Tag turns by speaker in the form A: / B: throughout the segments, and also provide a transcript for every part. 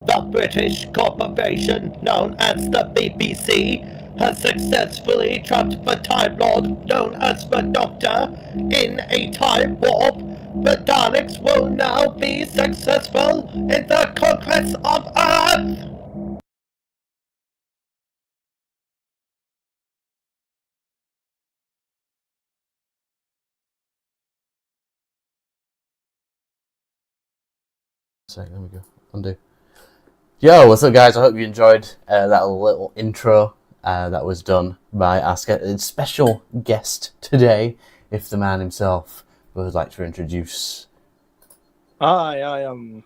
A: The British corporation known as the BBC has successfully trapped the Time Lord known as the Doctor in a time warp. The Daleks will now be successful in the conquest of Earth!
B: So there we go. Undo. Yo, what's up, guys? I hope you enjoyed that little intro that was done by our special guest today. If the man himself would like to introduce.
C: Hi, I am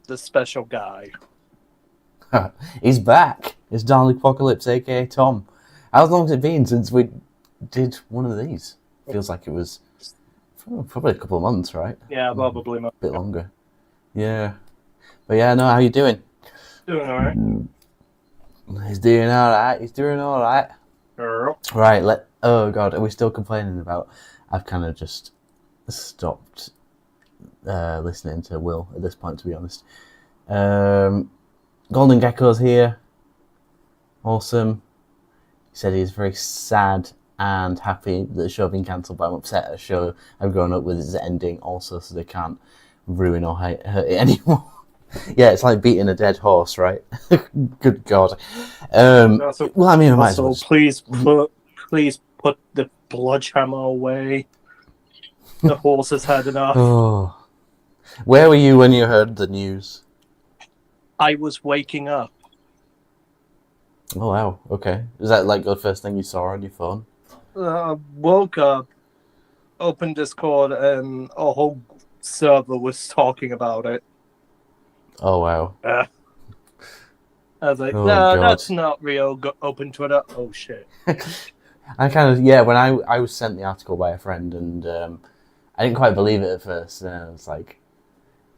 C: the special guy.
B: He's back. It's Dalek Apocalypse, aka Tom. How long has it been since we did one of these? Feels like it was probably a couple of months, right?
C: Yeah, probably
B: A bit longer. Yeah. But yeah, no, how you doing?
C: Doing alright.
B: He's doing alright. He's doing alright. Right, oh god, are we still complaining about... I've kind of just stopped listening to Will at this point, to be honest. Golden Gecko's here. Awesome. He said he's very sad and happy that the show has been cancelled, but I'm upset at a show I've grown up with is ending also, so they can't ruin or hurt it anymore. Yeah, it's like beating a dead horse, right? Good God. Well, I mean, I might as well.
C: Please put the sledgehammer away. The horse has had enough.
B: Oh. Where were you when you heard the news?
C: I was waking up.
B: Oh, wow. Okay. Is that like the first thing you saw on your phone?
C: Woke up, opened Discord, and a whole server was talking about it.
B: Oh, wow.
C: I was like,
B: Oh,
C: no,
B: God.
C: that's not real. Open Twitter. Oh, shit.
B: I kind of, yeah, when I was sent the article by a friend, and I didn't quite believe it at first, and I was like,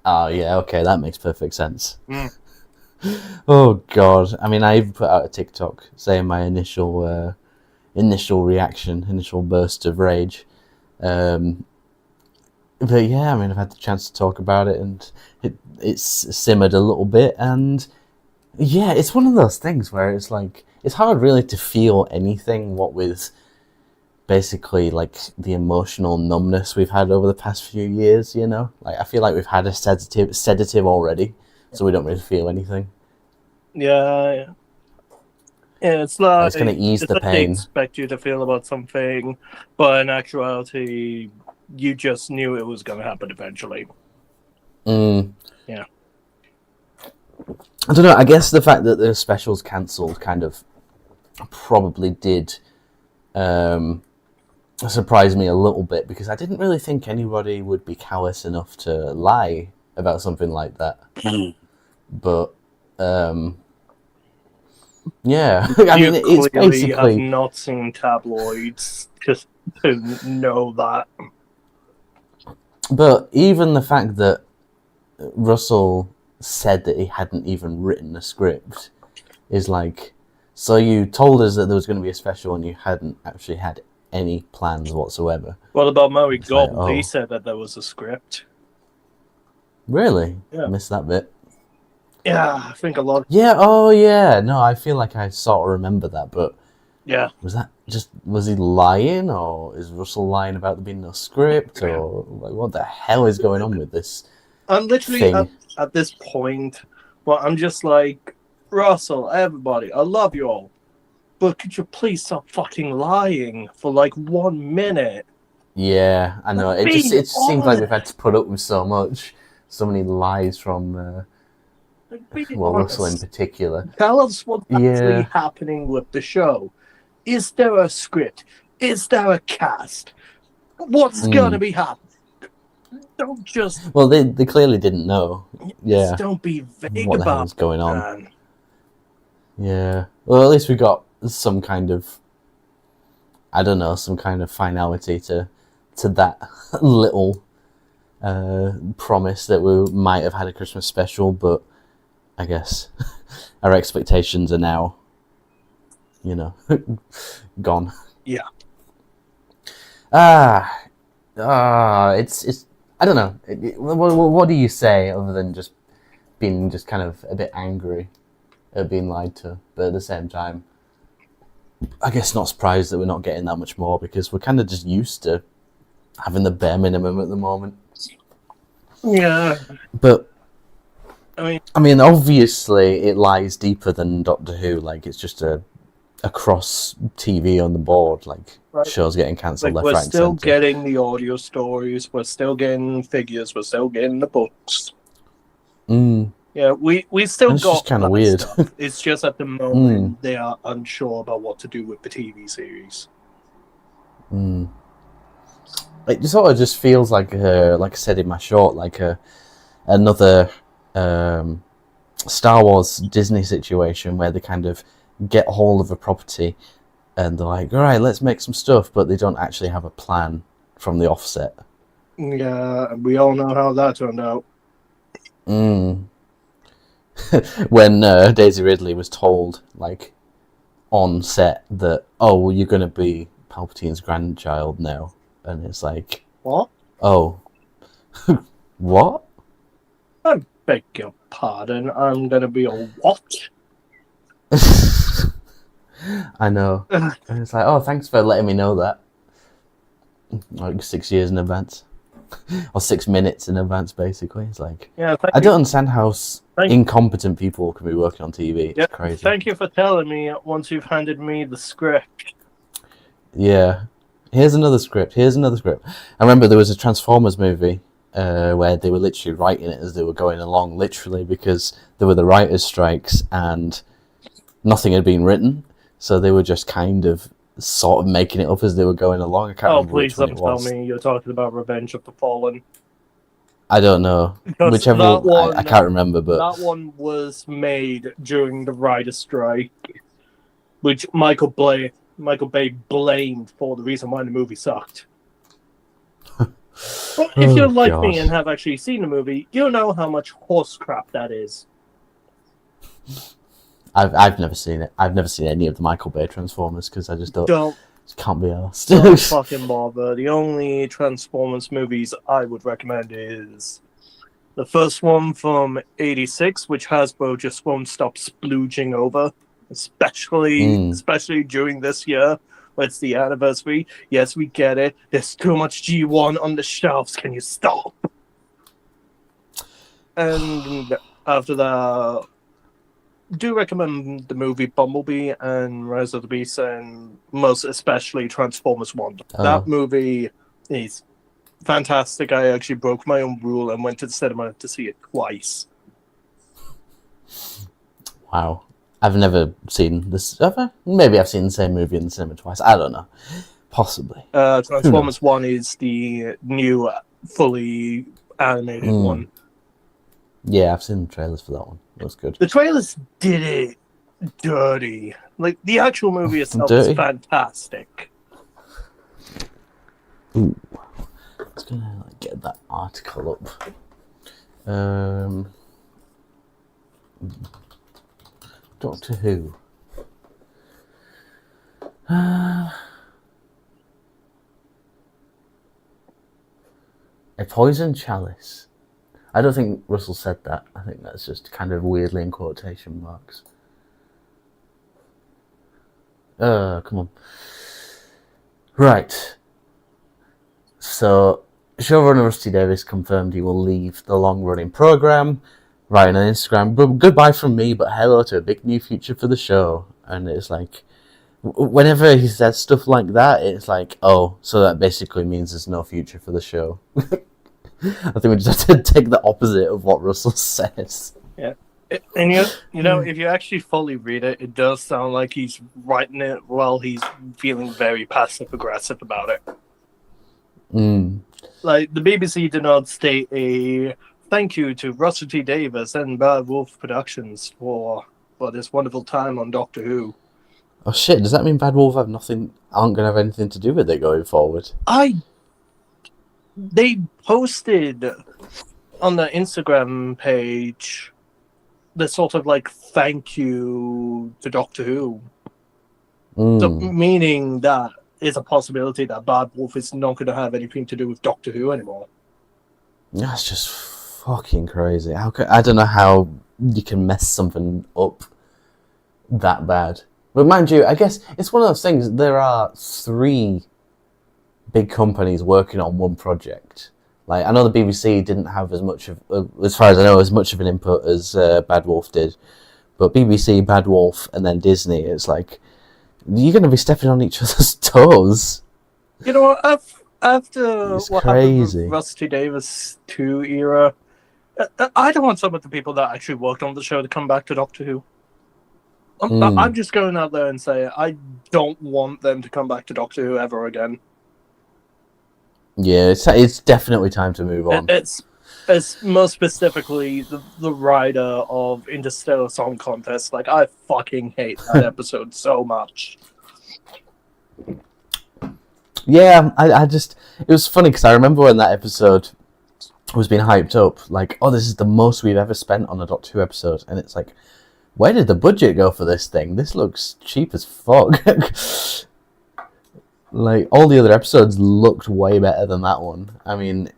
B: oh, yeah, okay, that makes perfect sense. Oh, God. I mean, I even put out a TikTok saying my initial reaction, initial burst of rage. But yeah, I mean, I've had the chance to talk about it, and it's simmered a little bit, and yeah, it's one of those things where it's like, it's hard really to feel anything, what with basically like the emotional numbness we've had over the past few years, you know? Like, I feel like we've had a sedative already, so we don't really feel anything.
C: Yeah, it's like,
B: it's going to ease the
C: like
B: pain.
C: They expect you to feel about something, but in actuality, you just knew it was going to happen eventually. Yeah.
B: I don't know, I guess the fact that the special's cancelled kind of probably did surprise me a little bit, because I didn't really think anybody would be callous enough to lie about something like that. But yeah, I mean, it's basically...
C: I've not seen tabloids just to know that.
B: But even the fact that Russell said that he hadn't even written a script is like, so you told us that there was going to be a special and you hadn't actually had any plans whatsoever.
C: What about Murray Gold?
B: Like, oh.
C: He said that there was a script.
B: Really?
C: Yeah.
B: I missed that bit.
C: Yeah, I think a lot.
B: Yeah, oh yeah. No, I feel like I sort of remember that, but
C: yeah.
B: Was he lying, or is Russell lying about there being no script, or like, what the hell is going on with this?
C: I'm literally at this point, well, I'm just like, Russell, everybody, I love you all, but could you please stop fucking lying for like 1 minute?
B: Yeah, I know. It seems like we've had to put up with so many lies from, Russell in particular.
C: Tell us what's actually happening with the show. Is there a script? Is there a cast? What's going to be happening? Don't just...
B: Well, they clearly didn't know. Yeah.
C: Just don't be vague
B: what the
C: about
B: hell's going on.
C: Man.
B: Yeah. Well, at least we got some kind of, I don't know, some kind of finality to that little promise that we might have had a Christmas special, but I guess our expectations are now, you know, gone.
C: Yeah.
B: It's I don't know. What do you say other than just being just kind of a bit angry at being lied to, but at the same time, I guess not surprised that we're not getting that much more because we're kind of just used to having the bare minimum at the moment.
C: Yeah.
B: But
C: I
B: mean, obviously, it lies deeper than Doctor Who. Like, it's just a cross TV on the board. Like, shows getting cancelled left,
C: we're
B: right, and
C: still
B: centre.
C: getting the audio stories. We're still getting figures. We're still getting the books. Yeah, we still
B: It's
C: got
B: just kind of
C: that
B: weird.
C: stuff. It's just at the moment they are unsure about what to do with the TV series.
B: It sort of just feels like I said in my short, like another Star Wars Disney situation where they kind of get hold of a property and they're like, all right, let's make some stuff, but they don't actually have a plan from the offset.
C: Yeah, we all know how that turned out.
B: When Daisy Ridley was told, like, on set that, oh, well, you're going to be Palpatine's grandchild now. And it's like...
C: What?
B: Oh. What?
C: I beg your pardon. I'm going to be a what?
B: I know. And it's like, oh, thanks for letting me know that. Like 6 years in advance. Or 6 minutes in advance, basically. It's like...
C: Yeah,
B: I don't understand how incompetent people can be working on TV. It's crazy.
C: Thank you for telling me once you've handed me the script.
B: Yeah. Here's another script. I remember there was a Transformers movie where they were literally writing it as they were going along, literally, because there were the writers' strikes and nothing had been written. So they were just kind of sort of making it up as they were going along. I can't remember
C: Please
B: which one
C: don't
B: it
C: tell
B: was.
C: me you're talking about Revenge of the Fallen.
B: I don't know.
C: Because
B: Whichever one, I can't remember, but
C: that one was made during the writer's strike, which Michael Bay blamed for the reason why the movie sucked. But if you're like me and have actually seen the movie, you know how much horse crap that is.
B: I've never seen it. I've never seen any of the Michael Bay Transformers because I just can't be arsed.
C: Don't fucking bother. The only Transformers movies I would recommend is the first one from '86, which Hasbro just won't stop splooging over, especially during this year, where it's the anniversary. Yes, we get it. There's too much G1 on the shelves. Can you stop? And after that, do recommend the movie Bumblebee and Rise of the Beast, and most especially Transformers 1. That movie is fantastic. I actually broke my own rule and went to the cinema to see it twice.
B: Wow. I've never seen this. Maybe I've seen the same movie in the cinema twice. I don't know. Possibly.
C: Transformers 1 is the new, fully animated one.
B: Yeah, I've seen the trailers for that one. It was good.
C: The trailers did it dirty. Like, the actual movie itself is fantastic.
B: Ooh. I was gonna get that article up. Doctor Who. A poison chalice. I don't think Russell said that. I think that's just kind of weirdly in quotation marks. Come on. Right. So, showrunner Rusty Davies confirmed he will leave the long-running programme, writing on Instagram, goodbye from me, but hello to a big new future for the show. And it's like, whenever he says stuff like that, it's like, oh, so that basically means there's no future for the show. I think we just have to take the opposite of what Russell says.
C: Yeah. And you know, if you actually fully read it, it does sound like he's writing it while he's feeling very passive-aggressive about it. Like, the BBC did not state a thank you to Russell T. Davies and Bad Wolf Productions for this wonderful time on Doctor Who.
B: Oh shit, does that mean Bad Wolf aren't going to have anything to do with it going forward?
C: They posted on the Instagram page the sort of like thank you to Doctor Who. So, meaning that it's a possibility that Bad Wolf is not going to have anything to do with Doctor Who anymore.
B: That's just fucking crazy. I don't know how you can mess something up that bad. But mind you, I guess it's one of those things. There are 3 big companies working on one project. Like, I know the BBC didn't have as much of, as far as I know, as much of an input as Bad Wolf did. But BBC, Bad Wolf, and then Disney, it's like, you're going to be stepping on each other's toes.
C: You know what? After
B: It's
C: what
B: crazy.
C: happened with Rusty Davis 2 era, I don't want some of the people that actually worked on the show to come back to Doctor Who. I'm just going out there and saying I don't want them to come back to Doctor Who ever again.
B: Yeah, it's definitely time to move on.
C: It's most specifically the writer of Interstellar Song Contest. Like, I fucking hate that episode so much.
B: Yeah, I just... It was funny, because I remember when that episode was being hyped up, like, oh, this is the most we've ever spent on a Doctor Who episode, and it's like, where did the budget go for this thing? This looks cheap as fuck. Like, all the other episodes looked way better than that one. I mean,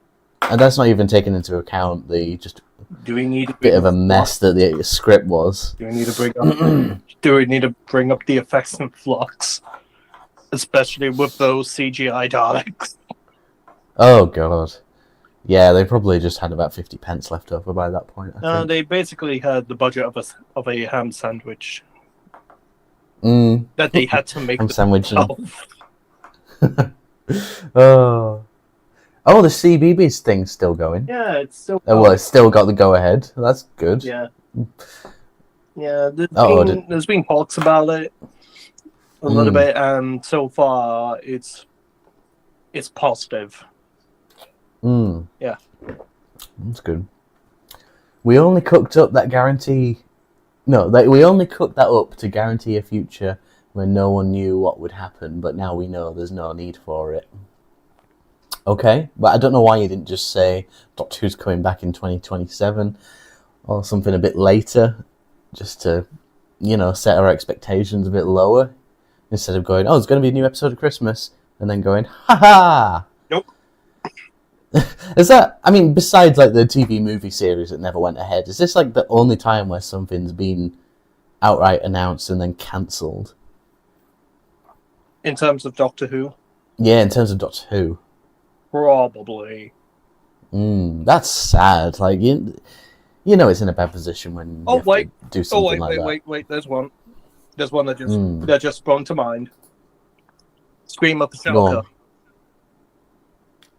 B: and that's not even taking into account the just
C: Do we need a
B: bit of a mess that the script was.
C: Do we need to bring up? Do we need to bring up the effects in Flux, especially with those CGI Daleks?
B: Oh god, yeah, they probably just had about 50 pence left over by that point. I think.
C: They basically had the budget of a ham sandwich
B: That
C: they had to make
B: ham sandwich.
C: themselves.
B: Oh, the CBeebies thing's still going.
C: Yeah, it's still.
B: Well, it's still got the go ahead. That's good.
C: Yeah. Yeah, there's been talks about it a little bit, and so far it's positive.
B: Yeah, that's good. We only cooked up that guarantee. No, we only cooked that up to guarantee a future when no one knew what would happen, but now we know there's no need for it. Okay, but I don't know why you didn't just say Doctor Who's coming back in 2027 or something a bit later, just to, set our expectations a bit lower, instead of going, oh, there's going to be a new episode of Christmas, and then going, ha-ha!
C: Nope.
B: Is that, I mean, besides like the TV movie series that never went ahead, is this like the only time where something's been outright announced and then cancelled?
C: In terms of Doctor Who?
B: Yeah, in terms of Doctor Who.
C: Probably.
B: That's sad. Like, you know it's in a bad position when you have to do something like that.
C: Wait, there's one. There's one that just sprung to mind. Scream of the Shelter.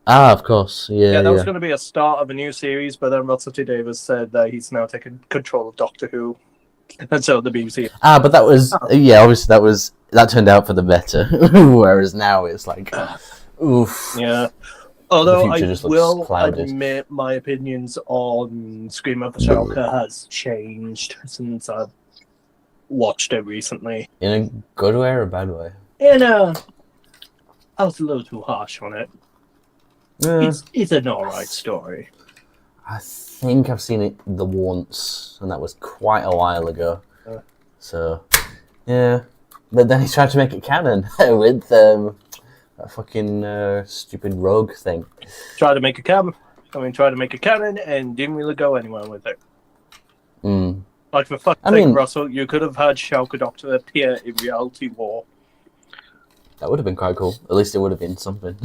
B: Ah, of course. Yeah,
C: that was going to be a start of a new series, but then Russell T Davies said that he's now taken control of Doctor Who. And so the BBC.
B: But that was obviously that turned out for the better. Whereas now it's like, oof.
C: Yeah. Although I will
B: clouded.
C: admit my opinions on Scream of the Shelter has changed since I've watched it recently.
B: In a good way or a bad way?
C: I was a little too harsh on it.
B: Yeah.
C: It's an alright story.
B: I think I've seen it the once, and that was quite a while ago. So, yeah. But then he tried to make it canon with that fucking stupid rogue thing.
C: Tried to make a canon and didn't really go anywhere with it. Like, for fuck's sake, Russell, you could have had Shulker Doctor appear in Reality War.
B: That would have been quite cool. At least it would have been something.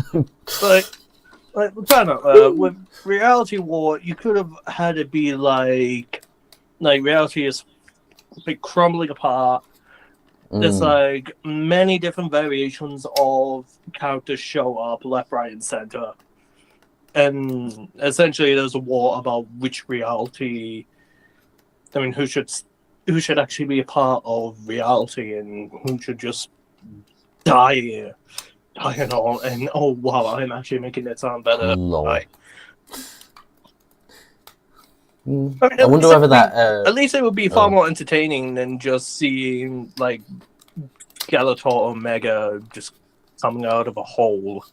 C: With Reality War, you could have had it be like reality is like crumbling apart. There's like many different variations of characters show up left, right, and center, and essentially there's a war about which reality. I mean, who should actually be a part of reality and who should just die and all. And oh wow, I'm actually making it sound better.
B: Right. I wonder whether that.
C: At least it would be far more entertaining than just seeing like Skeletor or Omega just coming out of a hole.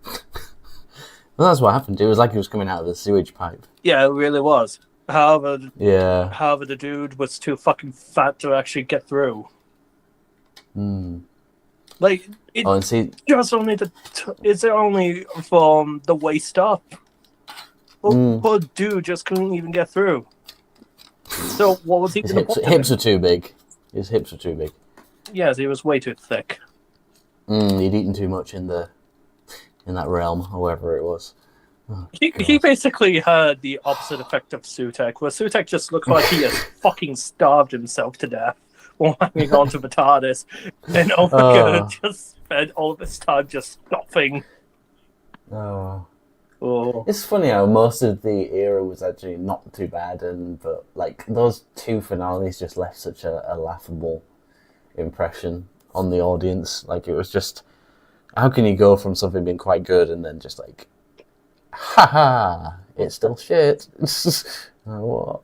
B: Well, that's what happened. It was like he was coming out of the sewage pipe.
C: Yeah, it really was. However,
B: the
C: dude was too fucking fat to actually get through. Like, it's only from the waist up. But dude just couldn't even get through. So what was he
B: His
C: going to put?
B: hips were too big. His hips were too big.
C: Yes, he was way too thick.
B: He'd eaten too much in that realm, however it was. Oh,
C: He basically had the opposite effect of Sutek, where Sutek just looked like he has fucking starved himself to death while hanging on to the TARDIS, and Omega just spent all of his time just stuffing.
B: Oh.
C: Oh.
B: It's funny how most of the era was actually not too bad, but like those two finales just left such a laughable impression on the audience. Like it was just, how can you go from something being quite good and then just like, haha, it's still shit. What?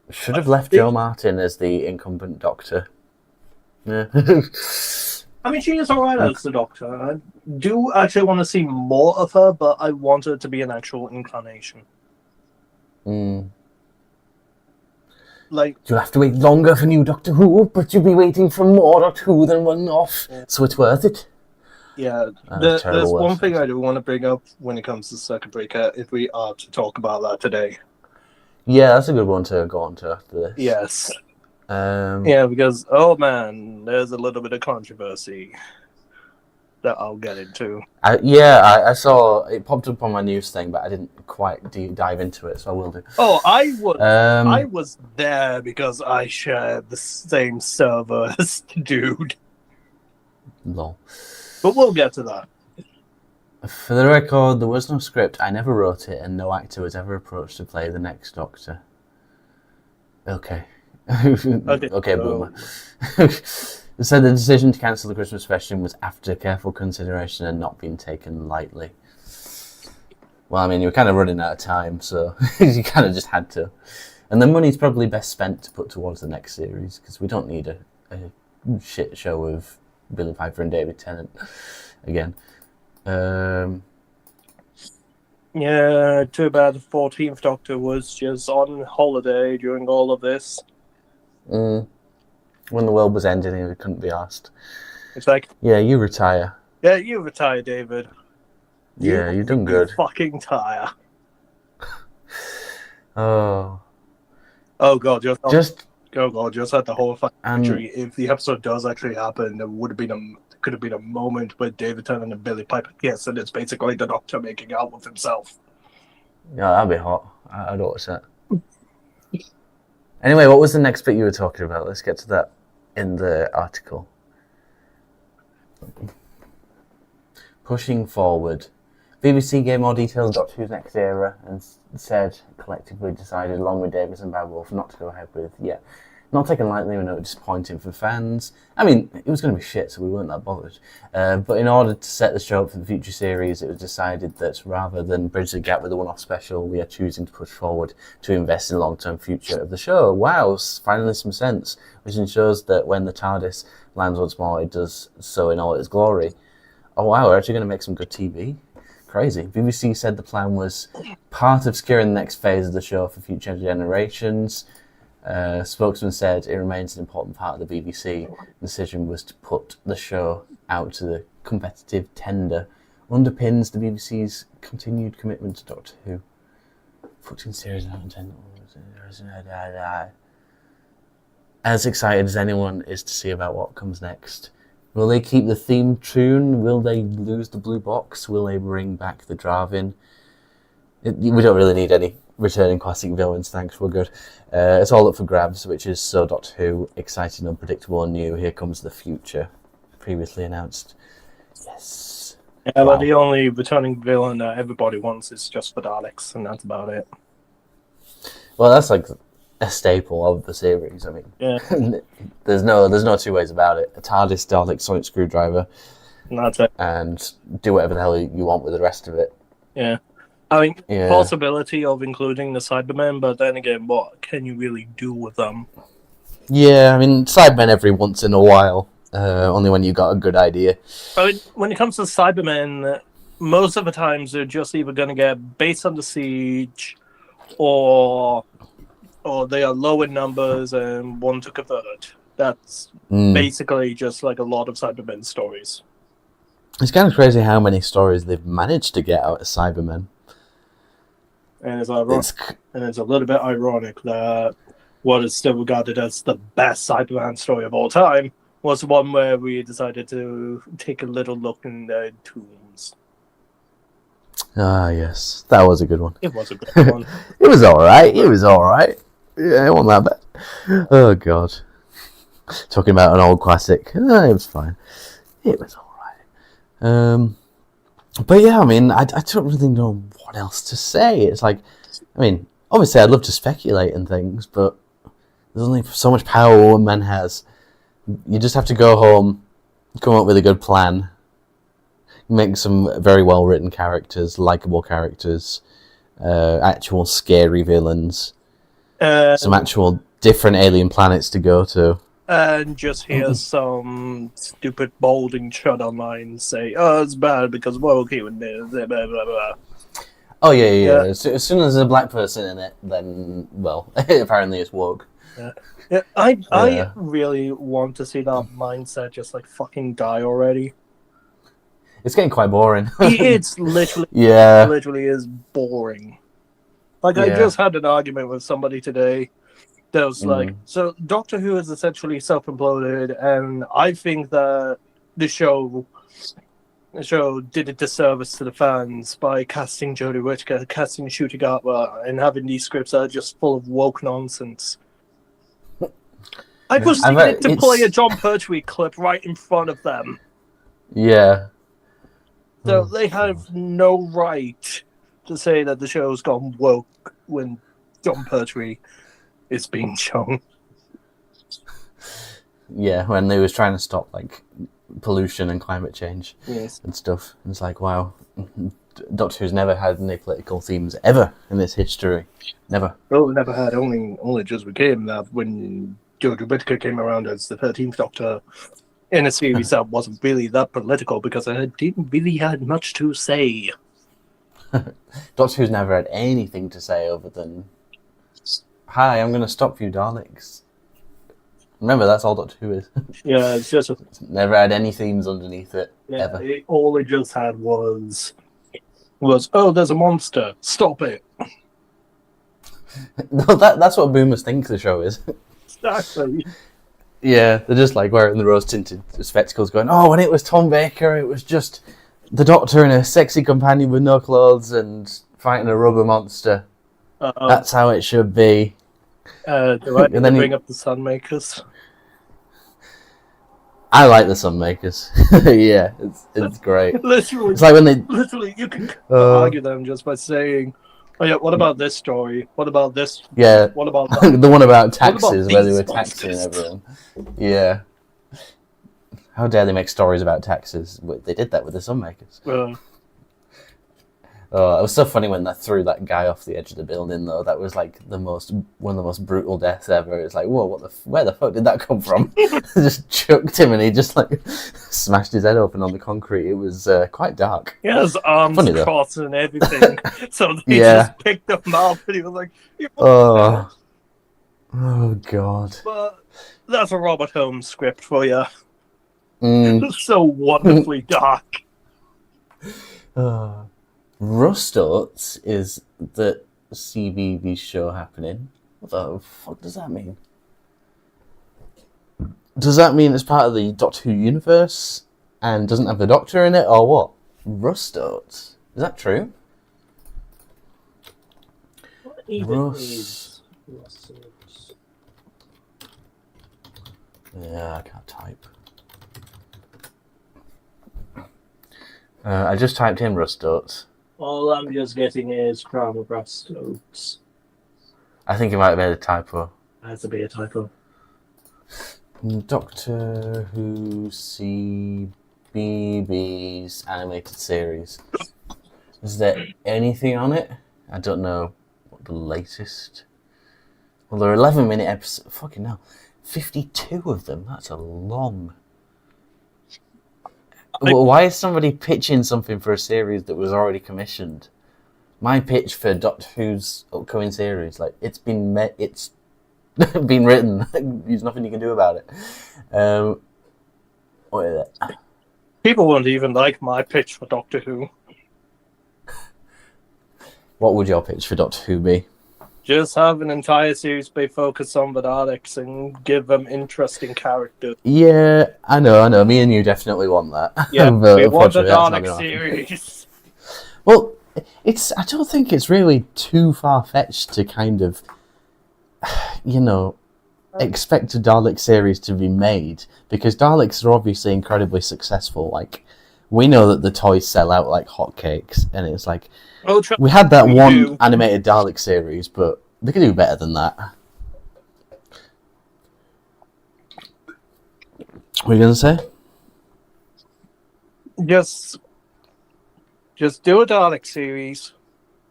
B: Should have left Jo Martin as the incumbent Doctor. Yeah.
C: I mean, she is alright as the Doctor. I do actually want to see more of her, but I want her to be an actual incarnation. Like,
B: you'll have to wait longer for new Doctor Who, but you'll be waiting for more Doctor Who than one off, so it's worth it.
C: Yeah, there's one thing I do want to bring up when it comes to Circuit Breaker, if we are to talk about that today.
B: Yeah, that's a good one to go on to after this.
C: Yes.
B: Yeah,
C: because, oh man, there's a little bit of controversy that I'll get into.
B: I saw it popped up on my news thing, but I didn't quite dive into it, so I will do.
C: Oh, I was there because I shared the same server as the dude.
B: Lol.
C: But we'll get to that.
B: For the record, there was no script. I never wrote it, and no actor was ever approached to play the next Doctor. Okay. Okay, boomer. They said the decision to cancel the Christmas special was after careful consideration and not being taken lightly. Well, I mean, you were kind of running out of time, so you kind of just had to. And the money's probably best spent to put towards the next series, because we don't need a shit show of Billy Piper and David Tennant again.
C: Yeah, too bad the 14th Doctor was just on holiday during all of this.
B: When the world was ending, he couldn't be asked.
C: It's like,
B: yeah, you retire.
C: Yeah, you retire, David.
B: Yeah, you've done good.
C: Fucking tire.
B: Oh
C: god, just had the whole fucking injury. If the episode does actually happen, there could have been a moment where David Tennant and Billy Piper kiss, and it's basically the Doctor making out with himself.
B: Yeah, that'd be hot. I'd watch that. Anyway, what was the next bit you were talking about? Let's get to that in the article. Pushing forward. BBC gave more details on Doctor Who's next era and said, collectively decided, along with Davis and Bad Wolf, not to go ahead with, not taken lightly, we know it's disappointing for fans. I mean, it was going to be shit, so we weren't that bothered. But in order to set the show up for the future series, it was decided that rather than bridge the gap with a one-off special, we are choosing to push forward to invest in the long-term future of the show. Wow, finally some sense, which ensures that when the TARDIS lands once more, it does so in all its glory. Oh wow, we're actually going to make some good TV. Crazy. BBC said the plan was part of securing the next phase of the show for future generations. Spokesman said it remains an important part of the BBC. The decision was to put the show out to the competitive tender. Underpins the BBC's continued commitment to Doctor Who. 14 series out of 10. As excited as anyone is to see about what comes next. Will they keep the theme tune? Will they lose the blue box? Will they bring back the Dravin? We don't really need any returning classic villains, thanks, we're good. It's all up for grabs, which is so Doctor Who, exciting, unpredictable and new. Here comes the future, previously announced. Yes.
C: Yeah, wow. But the only returning villain that everybody wants is just for Daleks, and that's about it.
B: Well, that's like a staple of the series. I mean,
C: yeah.
B: there's no two ways about it. A TARDIS, Dalek, Sonic Screwdriver,
C: and that's it.
B: And do whatever the hell you want with the rest of it.
C: Yeah. I mean, possibility of including the Cybermen, but then again, what can you really do with them?
B: Yeah, I mean, Cybermen every once in a while, only when you got a good idea.
C: I mean, when it comes to Cybermen, most of the times they're just either going to get base under siege, or they are low in numbers and want to convert. That's basically just like a lot of Cybermen stories.
B: It's kind of crazy how many stories they've managed to get out of Cybermen.
C: And it's a little bit ironic that what is still regarded as the best Cyberman story of all time was the one where we decided to take a little look in the tombs.
B: Ah, yes. That was a good one.
C: It was a good one.
B: It was alright. Yeah, it wasn't that bad. Oh, God. Talking about an old classic. It was fine. It was alright. But yeah, I mean, I don't really know what else to say. It's like, I mean, obviously I'd love to speculate and things, but there's only so much power one man has. You just have to go home, come up with a good plan, make some very well written characters, likable characters, actual scary villains, some actual different alien planets to go to.
C: And just hear some stupid balding shut online say, "Oh, it's bad because woke human blah blah blah."
B: Oh yeah. As soon as there's a black person in it, then well, apparently it's woke.
C: Yeah, I really want to see that mindset just like fucking die already.
B: It's getting quite boring.
C: It's literally,
B: yeah,
C: literally is boring. Like I just had an argument with somebody today. That was like, so Doctor Who is essentially self-imploded, and I think that the show did a disservice to the fans by casting Jodie Whittaker, casting Ncuti Gatwa, and having these scripts that are just full of woke nonsense. I proceeded to play a John Pertwee clip right in front of them.
B: Yeah.
C: So they have no right to say that the show's gone woke when John Pertwee is being shown.
B: Yeah, when they was trying to stop like pollution and climate change and stuff. It's like, wow, Doctor Who's never had any political themes ever in its history. Never.
C: Well, it never had. Only just became that when Jodie Whittaker came around as the 13th Doctor in a series that wasn't really that political because it didn't really had much to say.
B: Doctor Who's never had anything to say other than, "Hi, I'm going to stop you, Daleks." Remember, that's all Doctor Who is.
C: Yeah, it's just...
B: It's never had any themes underneath it, ever.
C: All it just had was, oh, there's a monster, stop it.
B: No, that's what boomers think the show is.
C: Exactly.
B: Yeah, they're just like wearing the rose-tinted spectacles going, "Oh, when it was Tom Baker, it was just the Doctor and a sexy companion with no clothes and fighting a rubber monster. That's how it should be."
C: Do I need to bring up the Sunmakers?
B: I like the Sunmakers. Yeah, it's great.
C: Literally,
B: it's like when they
C: you can argue them just by saying, "Oh yeah, what about this story? What about this?
B: Yeah,
C: what about that?
B: The one about taxes, where they were taxing everyone." Yeah. How dare they make stories about taxes? They did that with the Sunmakers. Oh, it was so funny when they threw that guy off the edge of the building, though. That was like one of the most brutal deaths ever. It's like, whoa, where the fuck did that come from? They just chucked him and he just like smashed his head open on the concrete. It was quite dark.
C: Yeah, his arms crossed and everything. So they just picked him up and he was like,
B: oh God.
C: But that's a Robert Holmes script for you. It's so wonderfully dark.
B: Rustots is the CBeebies show happening. What the fuck does that mean? Does that mean it's part of the Doctor Who universe and doesn't have the Doctor in it, or what? Rustots. Is that true?
C: What even is Rustots?
B: Yeah, I can't type. I just typed in Rustots.
C: All I'm just getting is Crown of Rustots.
B: I think it might have been a typo.
C: It has to be a typo.
B: Doctor Who CBeebies animated series. Is there anything on it? I don't know what the latest. Well, there are 11-minute episodes. Fucking hell. 52 of them. That's a long. Well, why is somebody pitching something for a series that was already commissioned? My pitch for Doctor Who's upcoming series, like it's been been written. There's nothing you can do about it. What is it?
C: People won't even like my pitch for Doctor Who.
B: What would your pitch for Doctor Who be?
C: Just have an entire series be focused on the Daleks and give them interesting characters.
B: Yeah, I know. Me and you definitely want that.
C: Yeah,
B: But
C: we want the
B: unfortunately, that's not
C: Dalek
B: gonna happen.
C: series.
B: Well, I don't think it's really too far-fetched to kind of, expect a Dalek series to be made, because Daleks are obviously incredibly successful. Like, we know that the toys sell out like hotcakes, and it's like, we had that one animated Dalek series, but they could do better than that. What are you going to say?
C: Just do a Dalek series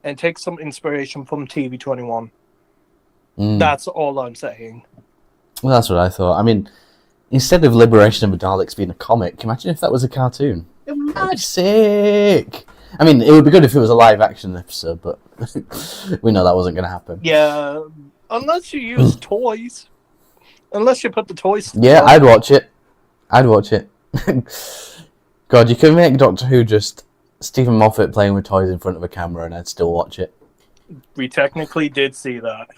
C: and take some inspiration from TV21. That's all I'm saying.
B: Well, that's what I thought. I mean, instead of Liberation of the Daleks being a comic, imagine if that was a cartoon. That'd be sick! I mean, it would be good if it was a live-action episode, but we know that wasn't going to happen.
C: Yeah, unless you use toys. Unless you put the toys together.
B: Yeah, I'd watch it. God, you could make Doctor Who just Stephen Moffat playing with toys in front of a camera and I'd still watch it.
C: We technically did see that.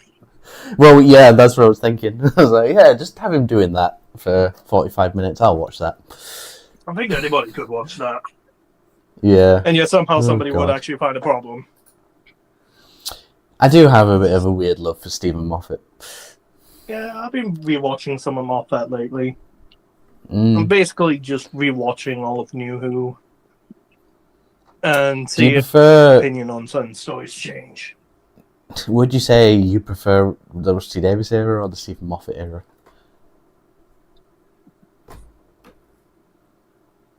B: Well, yeah, that's what I was thinking. I was like, yeah, just have him doing that for 45 minutes. I'll watch that.
C: I think anybody could watch that.
B: Yeah.
C: And yet somehow somebody would actually find a problem.
B: I do have a bit of a weird love for Stephen Moffat.
C: Yeah, I've been rewatching some of Moffat lately. I'm basically just rewatching all of New Who. And see if my opinion on certain stories change.
B: Would you say you prefer the Rusty Davies era or the Stephen Moffat era?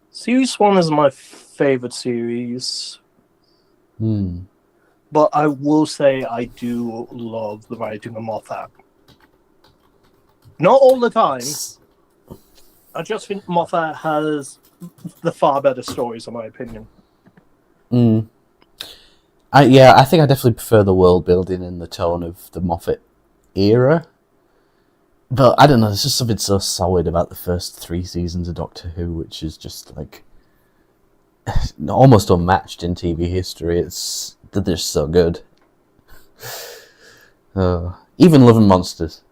C: Series 1 is my favourite series. But I will say I do love the writing of Moffat. Not all the time. I just think Moffat has the far better stories, in my opinion.
B: I think I definitely prefer the world building and the tone of the Moffat era. But I don't know, there's just something so solid about the first 3 seasons of Doctor Who, which is just like almost unmatched in TV history. It's that they're so good. Even Love and Monsters.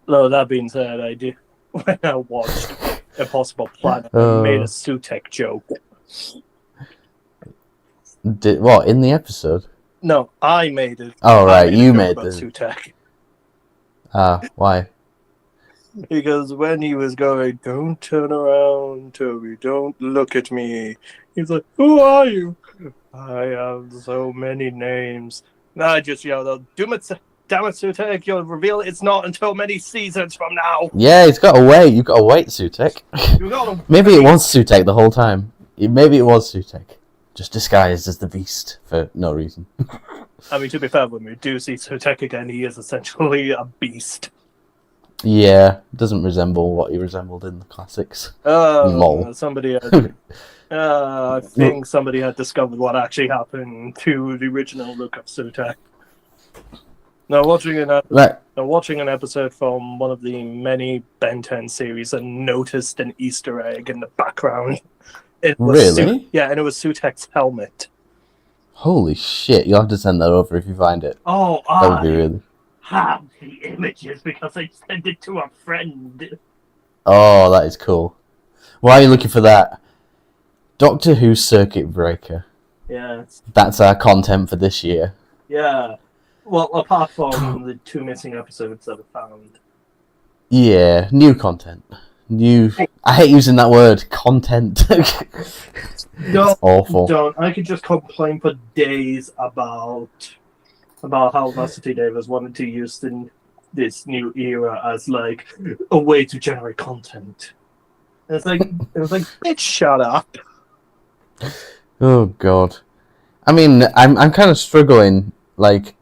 C: Though that being said, I did when I watched Impossible Planet, I made a Sutek joke.
B: What, in the episode?
C: No, I made it.
B: Oh, right, you made it.
C: Sutek.
B: Why?
C: Because when he was going, don't turn around, Toby, don't look at me. He's like, who are you? I have so many names. And I just yelled out, damn it, Sutek, you'll reveal it's not until many seasons from now.
B: Yeah, he's got to wait. You've got to wait, Sutek. Maybe it was Sutek the whole time. Maybe it was Sutek. Just disguised as the Beast for no reason.
C: I mean, to be fair, when we do see Sutek again, he is essentially a beast.
B: Yeah, doesn't resemble what he resembled in the classics.
C: Somebody had... I think somebody had discovered what actually happened to the original look of Sutek. Now, watching an episode from one of the many Ben 10 series and noticed an Easter egg in the background. It was
B: really?
C: And it was Sutek's helmet.
B: Holy shit, you'll have to send that over if you find it.
C: Oh,
B: that would be really...
C: have the images because I sent it to a friend.
B: Oh, that is cool. Why are you looking for that? Doctor Who Circuit Breaker.
C: Yeah.
B: That's our content for this year.
C: Yeah. Well, apart from the 2 missing episodes that I found.
B: Yeah, new content. I hate using that word, content. Awful.
C: Don't. I could just complain for days about how Rusty Davies wanted to use this new era as like a way to generate content. And it was like, bitch, shut up.
B: Oh god. I mean, I'm kind of struggling. Like,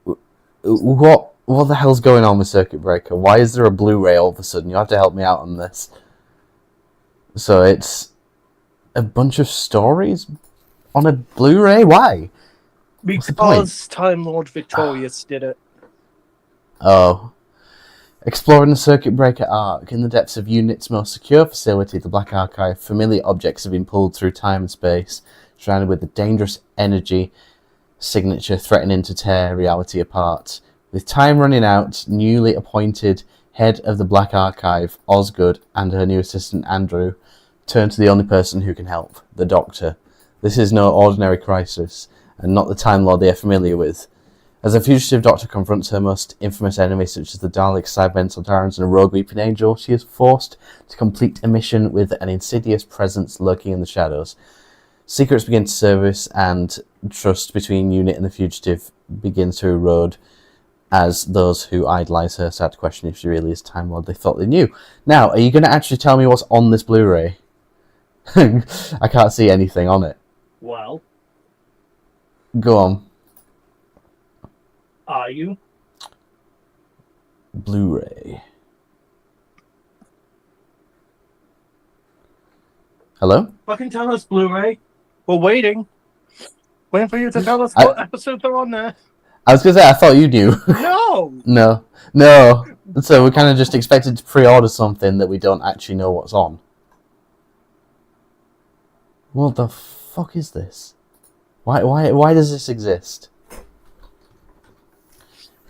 B: what the hell's going on with Circuit Breaker? Why is there a Blu-ray all of a sudden? You have to help me out on this. So it's a bunch of stories on a Blu-ray? Why?
C: Because Time Lord Victorious did it.
B: Oh. Exploring the circuit breaker arc in the depths of UNIT's most secure facility, the Black Archive, familiar objects have been pulled through time and space, surrounded with a dangerous energy signature threatening to tear reality apart. With time running out, newly appointed head of the Black Archive, Osgood, and her new assistant, Andrew, turn to the only person who can help, the Doctor. This is no ordinary crisis, and not the Time Lord they are familiar with. As a fugitive Doctor confronts her most infamous enemies, such as the Daleks, Cybermen, Sontarans, and a rogue Weeping Angel, she is forced to complete a mission with an insidious presence lurking in the shadows. Secrets begin to surface, and trust between UNIT and the fugitive begins to erode, as those who idolise her start to question if she really is Time Lord they thought they knew. Now, are you going to actually tell me what's on this Blu-ray? I can't see anything on it.
C: Well,
B: Go on.
C: are you?
B: Blu-ray. Hello?
C: Fucking tell us, Blu-ray. We're waiting. Waiting for you to tell us what episodes are on there.
B: I was going to say, I thought you knew.
C: No!
B: No. So we're kind of just expected to pre-order something that we don't actually know what's on. What the fuck is this? Why does this exist?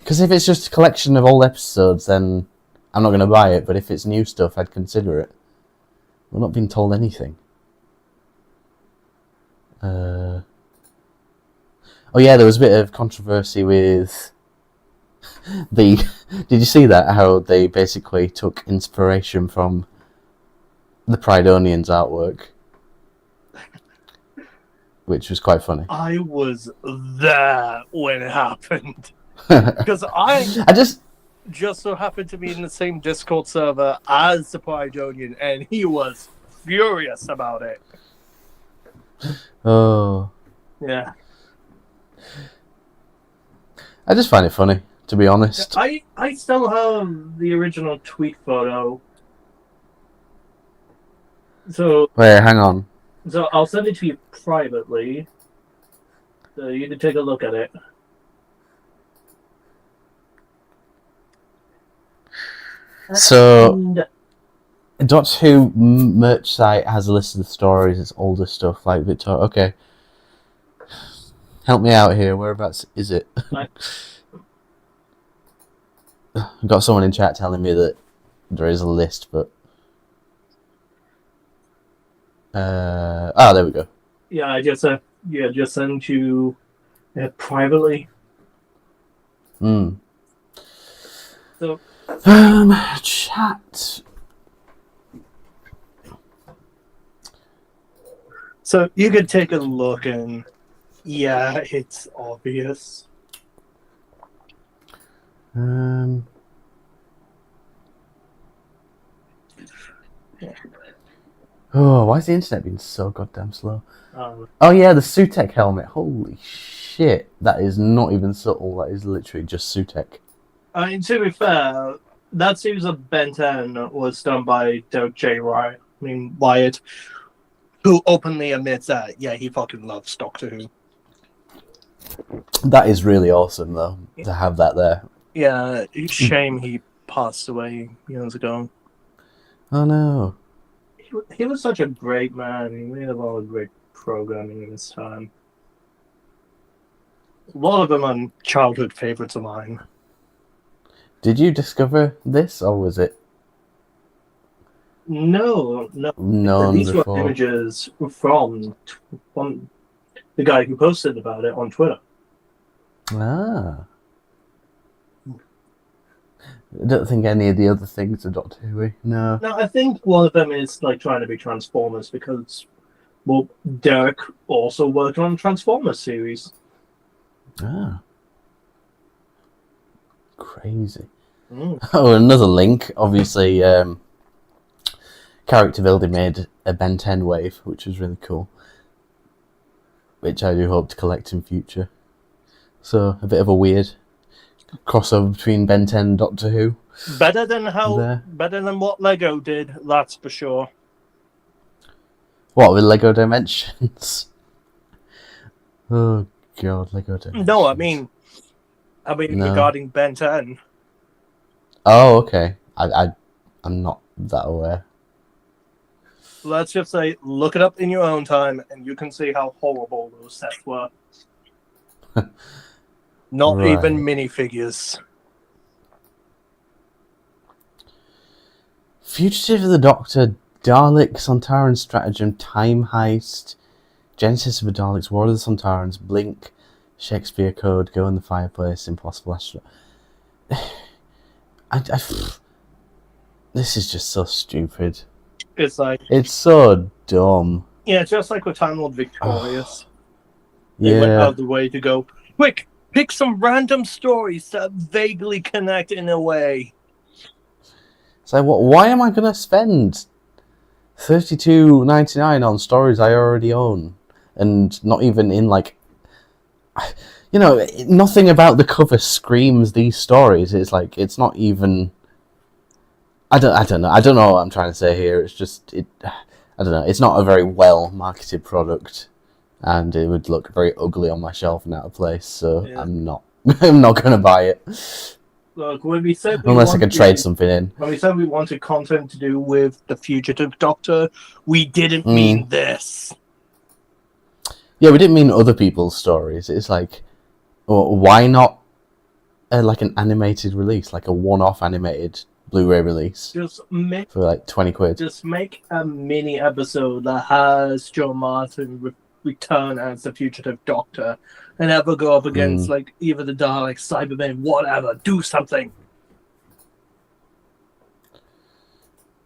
B: Because if it's just a collection of old episodes, then I'm not going to buy it. But if it's new stuff, I'd consider it. We're not being told anything. Oh yeah, there was a bit of controversy with the... Did you see that? How they basically took inspiration from the Pridonians' artwork, which was quite funny.
C: I was there when it happened. Because I just so happened to be in the same Discord server as the Pridonian, and he was furious about it.
B: Oh.
C: Yeah.
B: I just find it funny, to be honest.
C: I still have the original tweet photo. So
B: Wait, hang on.
C: So I'll send it to you privately, so you can take a look at it.
B: So,
C: And
B: Doctor Who merch site has a list of the stories, it's older stuff, like Victoria. Okay. Help me out here, whereabouts is it?
C: Right.
B: I've got someone in chat telling me that there is a list, but... there we go.
C: yeah, I just sent you privately.
B: Hmm.
C: So
B: Chat.
C: So you could take a look, and yeah, it's obvious.
B: Oh, why is the internet being so goddamn slow?
C: Um,
B: Oh yeah, the Sutek helmet. Holy shit. That is not even subtle. That is literally just Sutek.
C: I mean, to be fair, that series of Ben 10 was done by Derek J. Wyatt, who openly admits that, yeah, he fucking loves Doctor Who.
B: That is really awesome, though, to have that there.
C: Yeah, shame he passed away years ago.
B: Oh no.
C: He was such a great man. He made a lot of great programming in his time. A lot of them are childhood favorites of mine.
B: Did you discover this, or was it
C: No.
B: known
C: These
B: before?
C: were images from the guy who posted about it on Twitter.
B: Ah. I don't think any of the other things are Doctor Who. No.
C: Now, I think one of them is like trying to be Transformers because, well, Derek also worked on Transformers series.
B: Ah. Crazy.
C: Mm.
B: Oh, another link. Obviously, Character Builder made a Ben 10 wave, which was really cool. Which I do hope to collect in future. So, a bit of a weird crossover between Ben 10 and Doctor Who.
C: Better than what Lego did, that's for sure.
B: What, with Lego Dimensions? Oh god, Lego Dimensions.
C: No, I mean
B: No.
C: regarding Ben 10.
B: Oh, okay. I'm not that aware.
C: Let's just say, look it up in your own time, and you can see how horrible those sets were. Not
B: Right.
C: even minifigures.
B: Fugitive of the Doctor, Dalek, Sontaran Stratagem, Time Heist, Genesis of the Daleks, War of the Sontarans, Blink, Shakespeare Code, Go in the Fireplace, Impossible Astronaut. This is just so stupid.
C: It's like,
B: It's so dumb.
C: yeah, just like with Time Lord Victorious. They went out
B: Yeah.
C: of the way to go, quick, pick some random stories that vaguely connect in a way.
B: It's like, why am I going to spend $32.99 on stories I already own? And not even in, like... You know, nothing about the cover screams these stories. It's like, it's not even... I don't know. I don't know what I'm trying to say here. It's just... I don't know. It's not a very well-marketed product. And it would look very ugly on my shelf and out of place. So
C: Yeah.
B: I'm not going to buy it.
C: Look, when we said
B: Unless I can trade something in.
C: When we said we wanted content to do with the Fugitive Doctor, we didn't mean this.
B: Yeah, we didn't mean other people's stories. It's like, well, why not like an animated release, like a one-off animated Blu-ray release
C: Just make
B: for like 20 quid?
C: a mini episode that has Joe Martin return as the Fugitive Doctor and have her go up against like either the Daleks, Cybermen, whatever. Do something.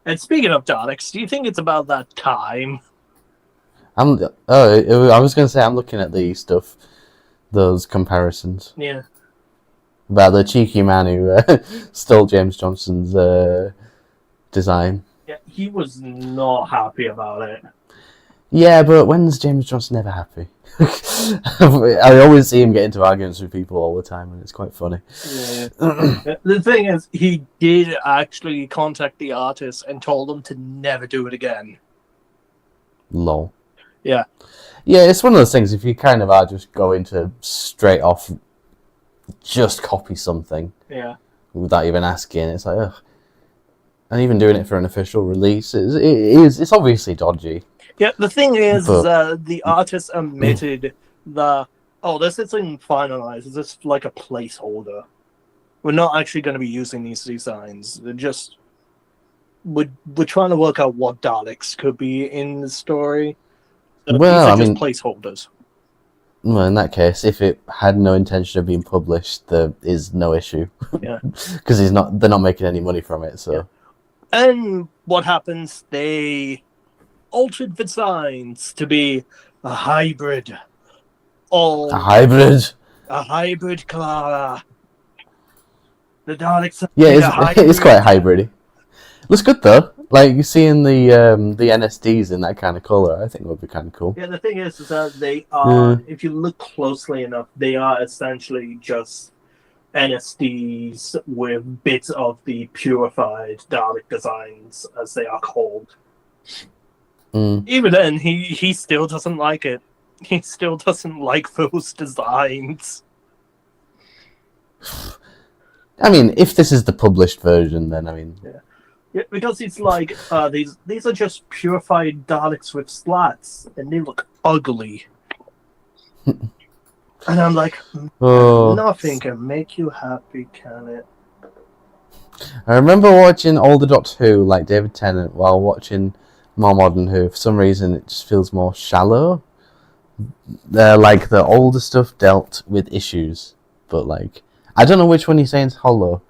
C: And speaking of Daleks, do you think it's about that time?
B: I was going to say, I'm looking at the stuff, those comparisons
C: Yeah.
B: about the cheeky man who stole James Johnson's design.
C: Yeah, he was not happy about it.
B: Yeah, but when's James Johnson ever happy? I always see him get into arguments with people all the time, and it's quite funny.
C: Yeah. The thing is, he did actually contact the artist and told them to never do it again.
B: Lol.
C: Yeah.
B: Yeah, it's one of those things, if you kind of are just going to straight off just copy something
C: Yeah.
B: without even asking, it's like, ugh. And even doing it for an official release, it's obviously dodgy.
C: Yeah, the thing is,
B: But-
C: the artist admitted that, this isn't finalized, it's just like a placeholder. We're not actually going to be using these designs. They're just... We're trying to work out what Daleks could be in the story. So
B: Well,
C: these are
B: I
C: just placeholders.
B: Well, in that case, if it had no intention of being published, there is no issue.
C: Yeah.
B: Because they're not making any money from it, so...
C: Yeah. And what happens? They altered the designs to be a hybrid.
B: A hybrid?
C: A hybrid Clara. The Daleks are
B: Yeah,
C: a
B: it's
C: hybrid.
B: quite hybrid. Looks good, though. Like, seeing the NSDs in that kind of colour, I think would be kind of cool.
C: Yeah, the thing is that they are, if you look closely enough, they are essentially just NSDs with bits of the purified Dalek designs, as they are called. Even then, he still doesn't like it. He still doesn't like those designs.
B: I mean, if this is the published version, then, I mean...
C: Yeah, because it's like, these are just purified Daleks with slats, and they look ugly. And I'm like, nothing can make you happy, can it?
B: I remember watching older Doctor Who, like David Tennant, while watching more modern Who. For some reason, it just feels more shallow. Like, the older stuff dealt with issues, but, like... I don't know which one you're saying is hollow.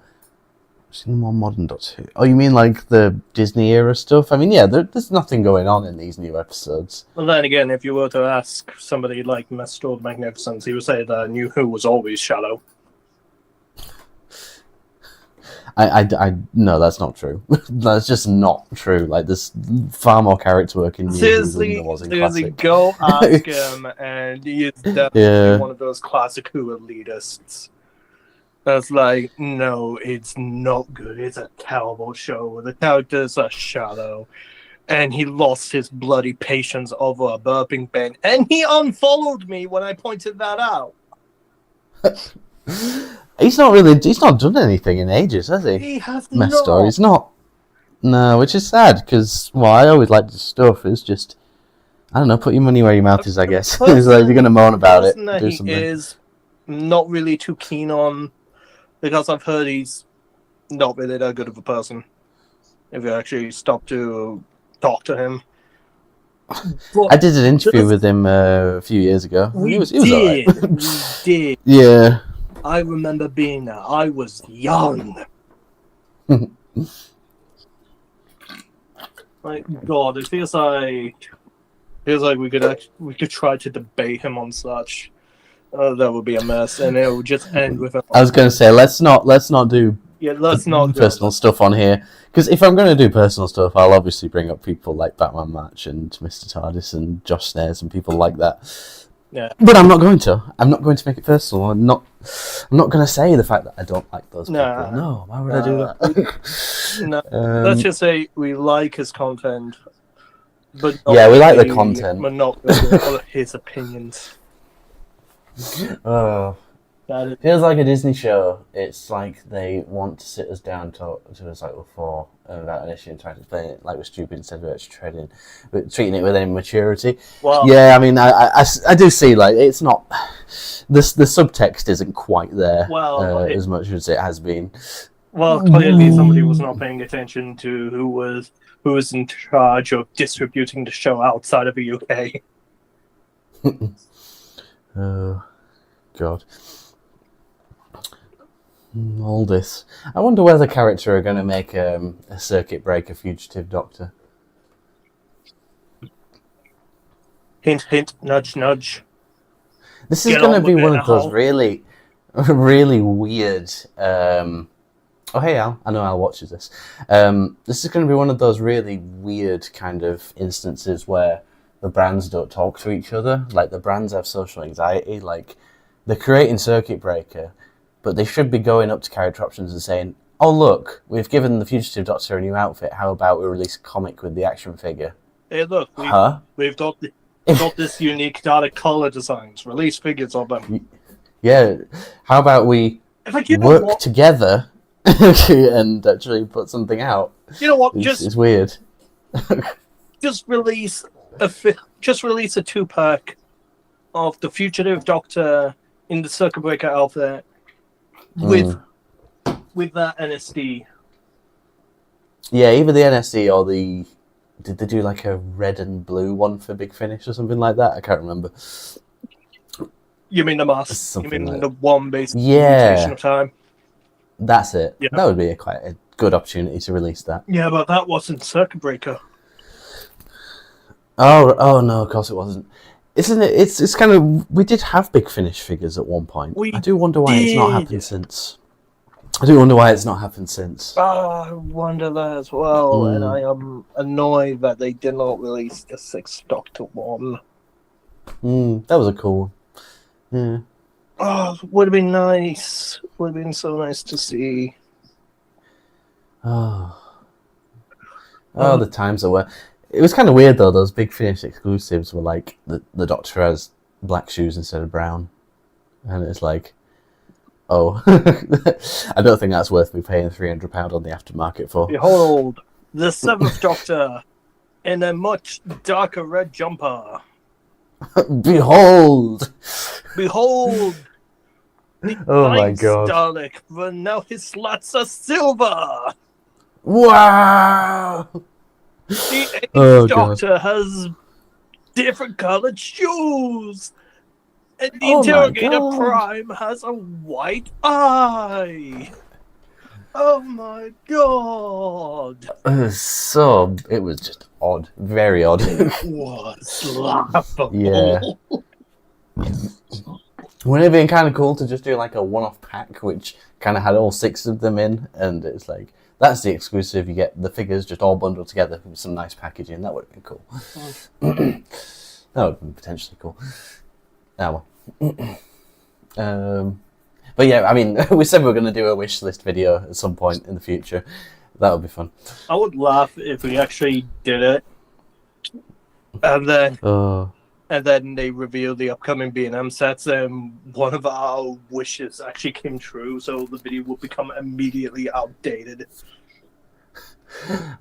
B: I've seen the more modern Doctor Who. Oh, you mean, like, the Disney-era stuff? I mean, yeah, there's nothing going on in these new episodes.
C: Well, then again, if you were to ask somebody like Mr. Magnificence, he would say that New Who was always shallow.
B: No, that's not true. That's just not true. Like, there's far more character work in New Who than there was in Classic.
C: Go ask him, and he is definitely one of those Classic Who elitists. That's like, no, it's not good. It's a terrible show. The characters are shallow. And he lost his bloody patience over a burping Ben. And he unfollowed me when I pointed that out.
B: He's not done anything in ages, has he?
C: He has
B: Mess
C: not.
B: stories, not. No, which is sad, because, well, I always liked his stuff. It's just, I don't know, put your money where your mouth is, I guess. It's like, you're going to moan about it,
C: Person that
B: do
C: he
B: something.
C: is not really too keen on, because I've heard he's not really that good of a person. If you actually stop to talk to him. But
B: I did an interview with him a few years ago. He was
C: did.
B: alright.
C: We did.
B: Yeah.
C: I remember being there. I was young. My God, it feels like we could try to debate him on such. That would be a mess, and it would just end with.
B: I was going to say, let's not do
C: let's not do
B: personal stuff on here, because if I'm going to do personal stuff, I'll obviously bring up people like Batman Match and Mr. TARDIS and Josh Snares and people like that.
C: Yeah.
B: But I'm not going to. I'm not going to make it personal. I'm not going to say the fact that I don't like those people. No, why would I do that?
C: No. Let's just say we like his content, but
B: yeah, we like the content,
C: but not really his opinions.
B: It feels like a Disney show. It's like they want to sit us down, talk to us like before about an issue and try to explain it like we're stupid instead of actually treating it with any maturity.
C: Well,
B: yeah, I mean, I do see, like, it's not, the subtext isn't quite there as much as it has been.
C: Well, clearly somebody was not paying attention to who was in charge of distributing the show outside of the UK.
B: Oh, God. All this. I wonder whether the character are going to make a circuit breaker fugitive Doctor.
C: Hint, hint, nudge, nudge.
B: This is going to be one of those really, really weird... oh, hey, Al. I know Al watches this. This is going to be one of those really weird kind of instances where the brands don't talk to each other. Like, the brands have social anxiety. Like, they're creating Circuit Breaker, but they should be going up to character options and saying, oh, look, we've given the Fugitive Doctor a new outfit. How about we release a comic with the action figure?
C: Hey, look, we've got this unique data color designs. Release figures of them.
B: Yeah. How about we work together and actually put something out?
C: You know what?
B: It's weird.
C: just release a 2-pack of the Fugitive Doctor in the Circuit Breaker outfit with that NSD.
B: Yeah, either the NSD or did they do like a red and blue one for Big Finish or something like that? I can't remember.
C: You mean the mask?
B: Something
C: you mean
B: like
C: the one based
B: mutation
C: of time?
B: That's it.
C: Yeah.
B: That would be quite a good opportunity to release that.
C: Yeah, but that wasn't Circuit Breaker.
B: Oh no, of course it wasn't. Isn't it? It's kind of, we did have Big Finish figures at one point. I do wonder why it's not happened since. I
C: wonder that as well, and I am annoyed that they did not release the 6th Doctor one.
B: That was a cool one. Yeah.
C: Oh, would have been nice. Would have been so nice to see.
B: The times that were. It was kind of weird though. Those Big Finish exclusives were like the Doctor has black shoes instead of brown, and it's like, oh, I don't think that's worth me paying £300 on the aftermarket for.
C: Behold, the 7th Doctor in a much darker red jumper.
B: Behold! Oh my God!
C: Dalek, but now his slats are silver.
B: Wow!
C: The 8th Doctor has different colored shoes. And the Interrogator Prime has a white eye. Oh my God.
B: It was just odd. Very odd.
C: It was laughable.
B: Yeah. Wouldn't it have been kind of cool to just do like a one-off pack which kind of had all 6 of them in, and it's like, that's the exclusive, you get the figures just all bundled together with some nice packaging. That would have been cool. That would have been potentially cool. But yeah, I mean, we said we were going to do a wish list video at some point in the future. That would be fun.
C: I would laugh if we actually did it. And then and then they reveal the upcoming B&M sets, and one of our wishes actually came true, so the video will become immediately outdated.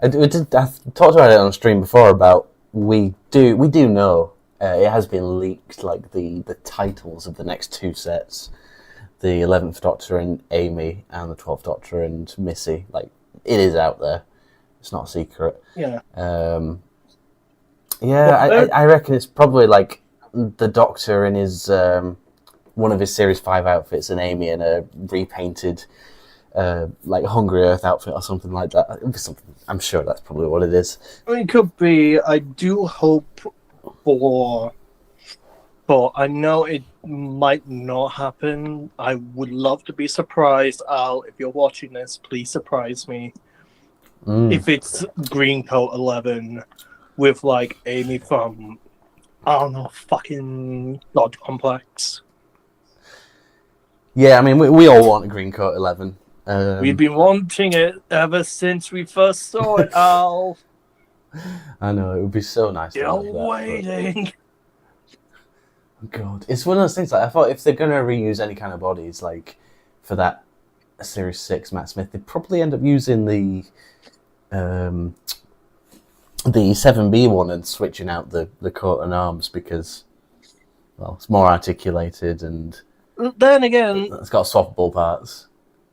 B: I talked about it on stream before about we do know it has been leaked, like the titles of the next two sets, the 11th Doctor and Amy and the 12th Doctor and Missy. Like, it is out there. It's not a secret.
C: Yeah.
B: I reckon it's probably like the Doctor in his one of his Series 5 outfits and Amy in a repainted like Hungry Earth outfit or something like that. It'd be something. I'm sure that's probably what it is.
C: I mean, it could be. I do hope but I know it might not happen. I would love to be surprised. Al, if you're watching this, please surprise me. If it's Green Coat 11 with, like, Amy from, I don't know, fucking God Complex.
B: Yeah, I mean, we all want a Green Coat 11.
C: We've been wanting it ever since we first saw it, Al.
B: I know, it would be so nice to
C: You're
B: have that,
C: waiting.
B: God, it's one of those things. Like, I thought if they're gonna reuse any kind of bodies, like for that Series 6 Matt Smith, they'd probably end up using the 7B one and switching out the coat and arms because, well, it's more articulated and
C: Then again,
B: it's got swappable parts.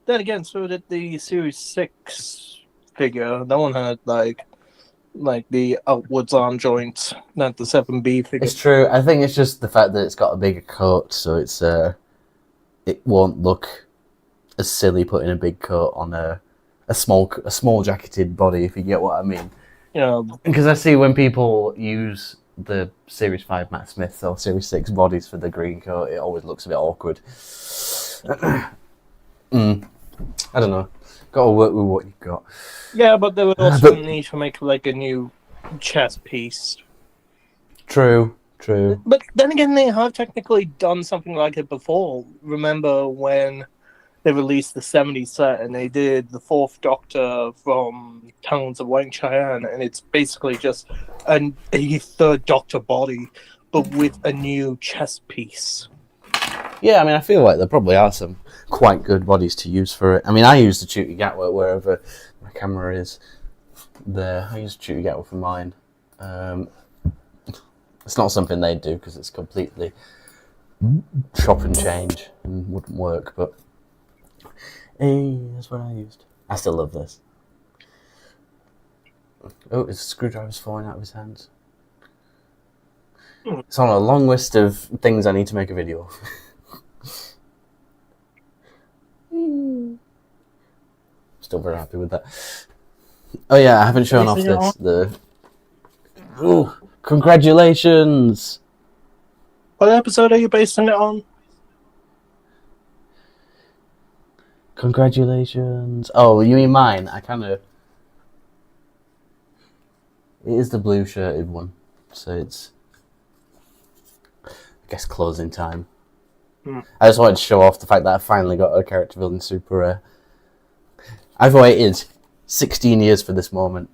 C: Then again, so did the Series 6 figure. That one had, like the outwards arm joints, not the 7B figure.
B: It's true. I think it's just the fact that it's got a bigger coat, so it's it won't look as silly putting a big coat on a small jacketed body, if you get what I mean.
C: You know,
B: because I see when people use the Series 5 Matt Smith or Series 6 bodies for the green coat, it always looks a bit awkward. I don't know. Got to work with what you've got.
C: Yeah, but they would also need to make like a new chest piece.
B: True.
C: But then again, they have technically done something like it before. Remember when they released the 70s set and they did the 4th Doctor from Towns of Wang Cheyenne, and it's basically just a 3rd Doctor body, but with a new chest piece.
B: Yeah, I mean, I feel like there probably are some quite good bodies to use for it. I mean, I use the Chuty Gatwa wherever my camera is. There, I use Chuty Gatwa for mine. It's not something they do because it's completely chop and change and wouldn't work, but hey, that's what I used. I still love this. Oh, his screwdriver's falling out of his hands. It's on a long list of things I need to make a video of. Still very happy with that. Oh yeah, I haven't shown off this. Ooh, congratulations!
C: What episode are you basing it on?
B: Congratulations. Oh, you mean mine? It is the blue shirted one. So it's, I guess, closing time. I just wanted to show off the fact that I finally got a character building super rare. I've waited 16 years for this moment.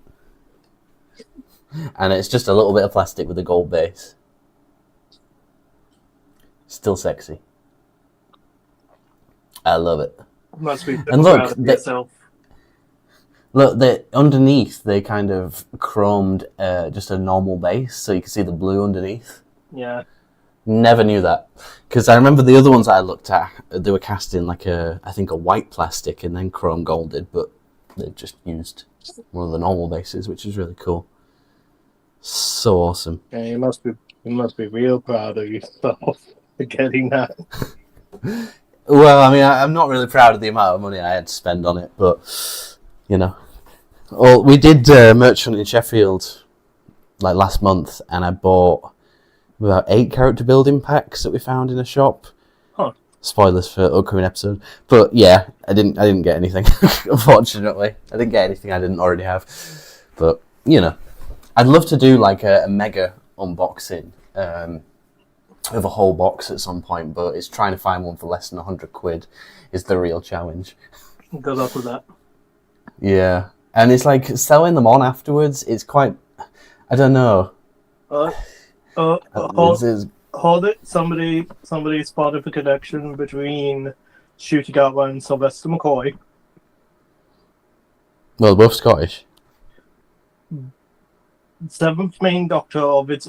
B: And it's just a little bit of plastic with a gold base. Still sexy. I love it.
C: Must be
B: and look,
C: yourself.
B: Look, underneath they kind of chromed just a normal base, so you can see the blue underneath.
C: Yeah.
B: Never knew that, because I remember the other ones I looked at, they were cast in like I think a white plastic and then chrome golded, but they just used one of the normal bases, which is really cool. So awesome.
C: Yeah, you must be real proud of yourself for getting that.
B: Well, I mean, I'm not really proud of the amount of money I had to spend on it, but you know, we did merch hunt in Sheffield like last month, and I bought about 8 character building packs that we found in a shop.
C: Huh.
B: Spoilers for upcoming episode. But yeah, I didn't get anything, unfortunately. I didn't get anything I didn't already have. But, you know, I'd love to do like a mega unboxing of a whole box at some point, but it's trying to find one for less than £100 is the real challenge.
C: Good luck with that.
B: Yeah. And it's like selling them on afterwards, it's quite, I don't know. This is
C: Hold it. Somebody spotted the connection between Ncuti Gatwa and Sylvester McCoy.
B: well, both Scottish.
C: Seventh main Doctor of its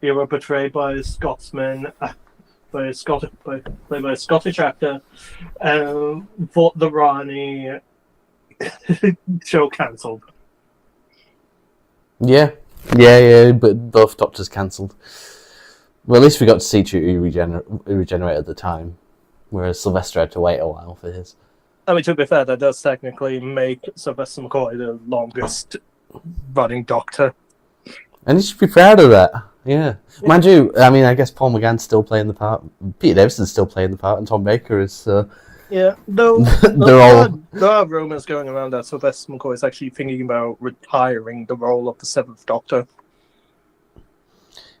C: era, portrayed by a Scotsman, played by a Scottish actor, fought the Rani show cancelled.
B: Yeah, but both Doctors cancelled. Well, at least we got to see Ncuti regenerate at the time, whereas Sylvester had to wait a while for his.
C: I mean, to be fair, that does technically make Sylvester McCoy the longest running Doctor.
B: And you should be proud of that. Yeah. Mind you, I mean, I guess Paul McGann's still playing the part. Peter Davison's still playing the part, and Tom Baker is.
C: Yeah, though there are rumors going around that Sylvester McCoy is actually thinking about retiring the role of the Seventh Doctor.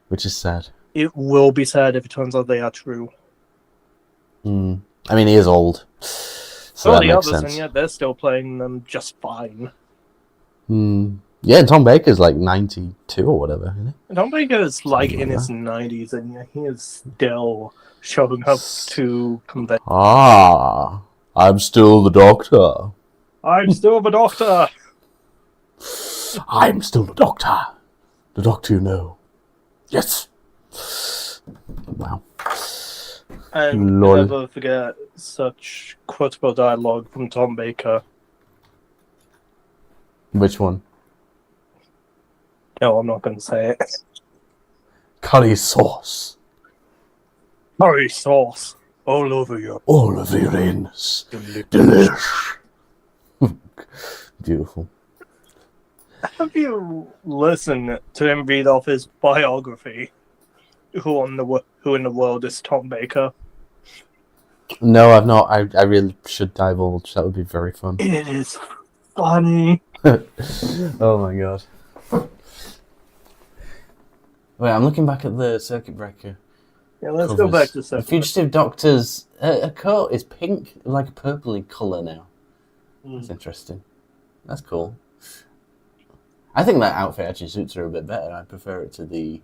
B: Which is sad.
C: It will be sad if it turns out they are true.
B: I mean, he is old. So that
C: the
B: makes
C: others,
B: sense.
C: and yet they're still playing them just fine.
B: Yeah, and Tom Baker's like 92 or whatever, isn't he?
C: Tom Baker's like
B: Something
C: in
B: like
C: his 90s, and yet he is still showing up to convention.
B: Ah, I'm still the Doctor.
C: I'm still the Doctor!
B: I'm still the Doctor. The Doctor you know. Yes. Wow.
C: And
B: Lol.
C: never forget such quotable dialogue from Tom Baker.
B: Which one?
C: No, I'm not going to say it.
B: Curry sauce.
C: Curry sauce all over your...
B: All of your anus. Delish. Beautiful.
C: Have you listened to him read off his biography? Who in the world is Tom Baker?
B: No, I've not. I really should divulge. That would be very fun.
C: It is funny.
B: Oh my god. Wait, I'm looking back at the Circuit Breaker.
C: Yeah, let's
B: covers.
C: go back to
B: The
C: Circuit
B: Fugitive Doctor's a coat is pink, like a purpley colour now. That's interesting. That's cool. I think that outfit actually suits her a bit better. I prefer it to the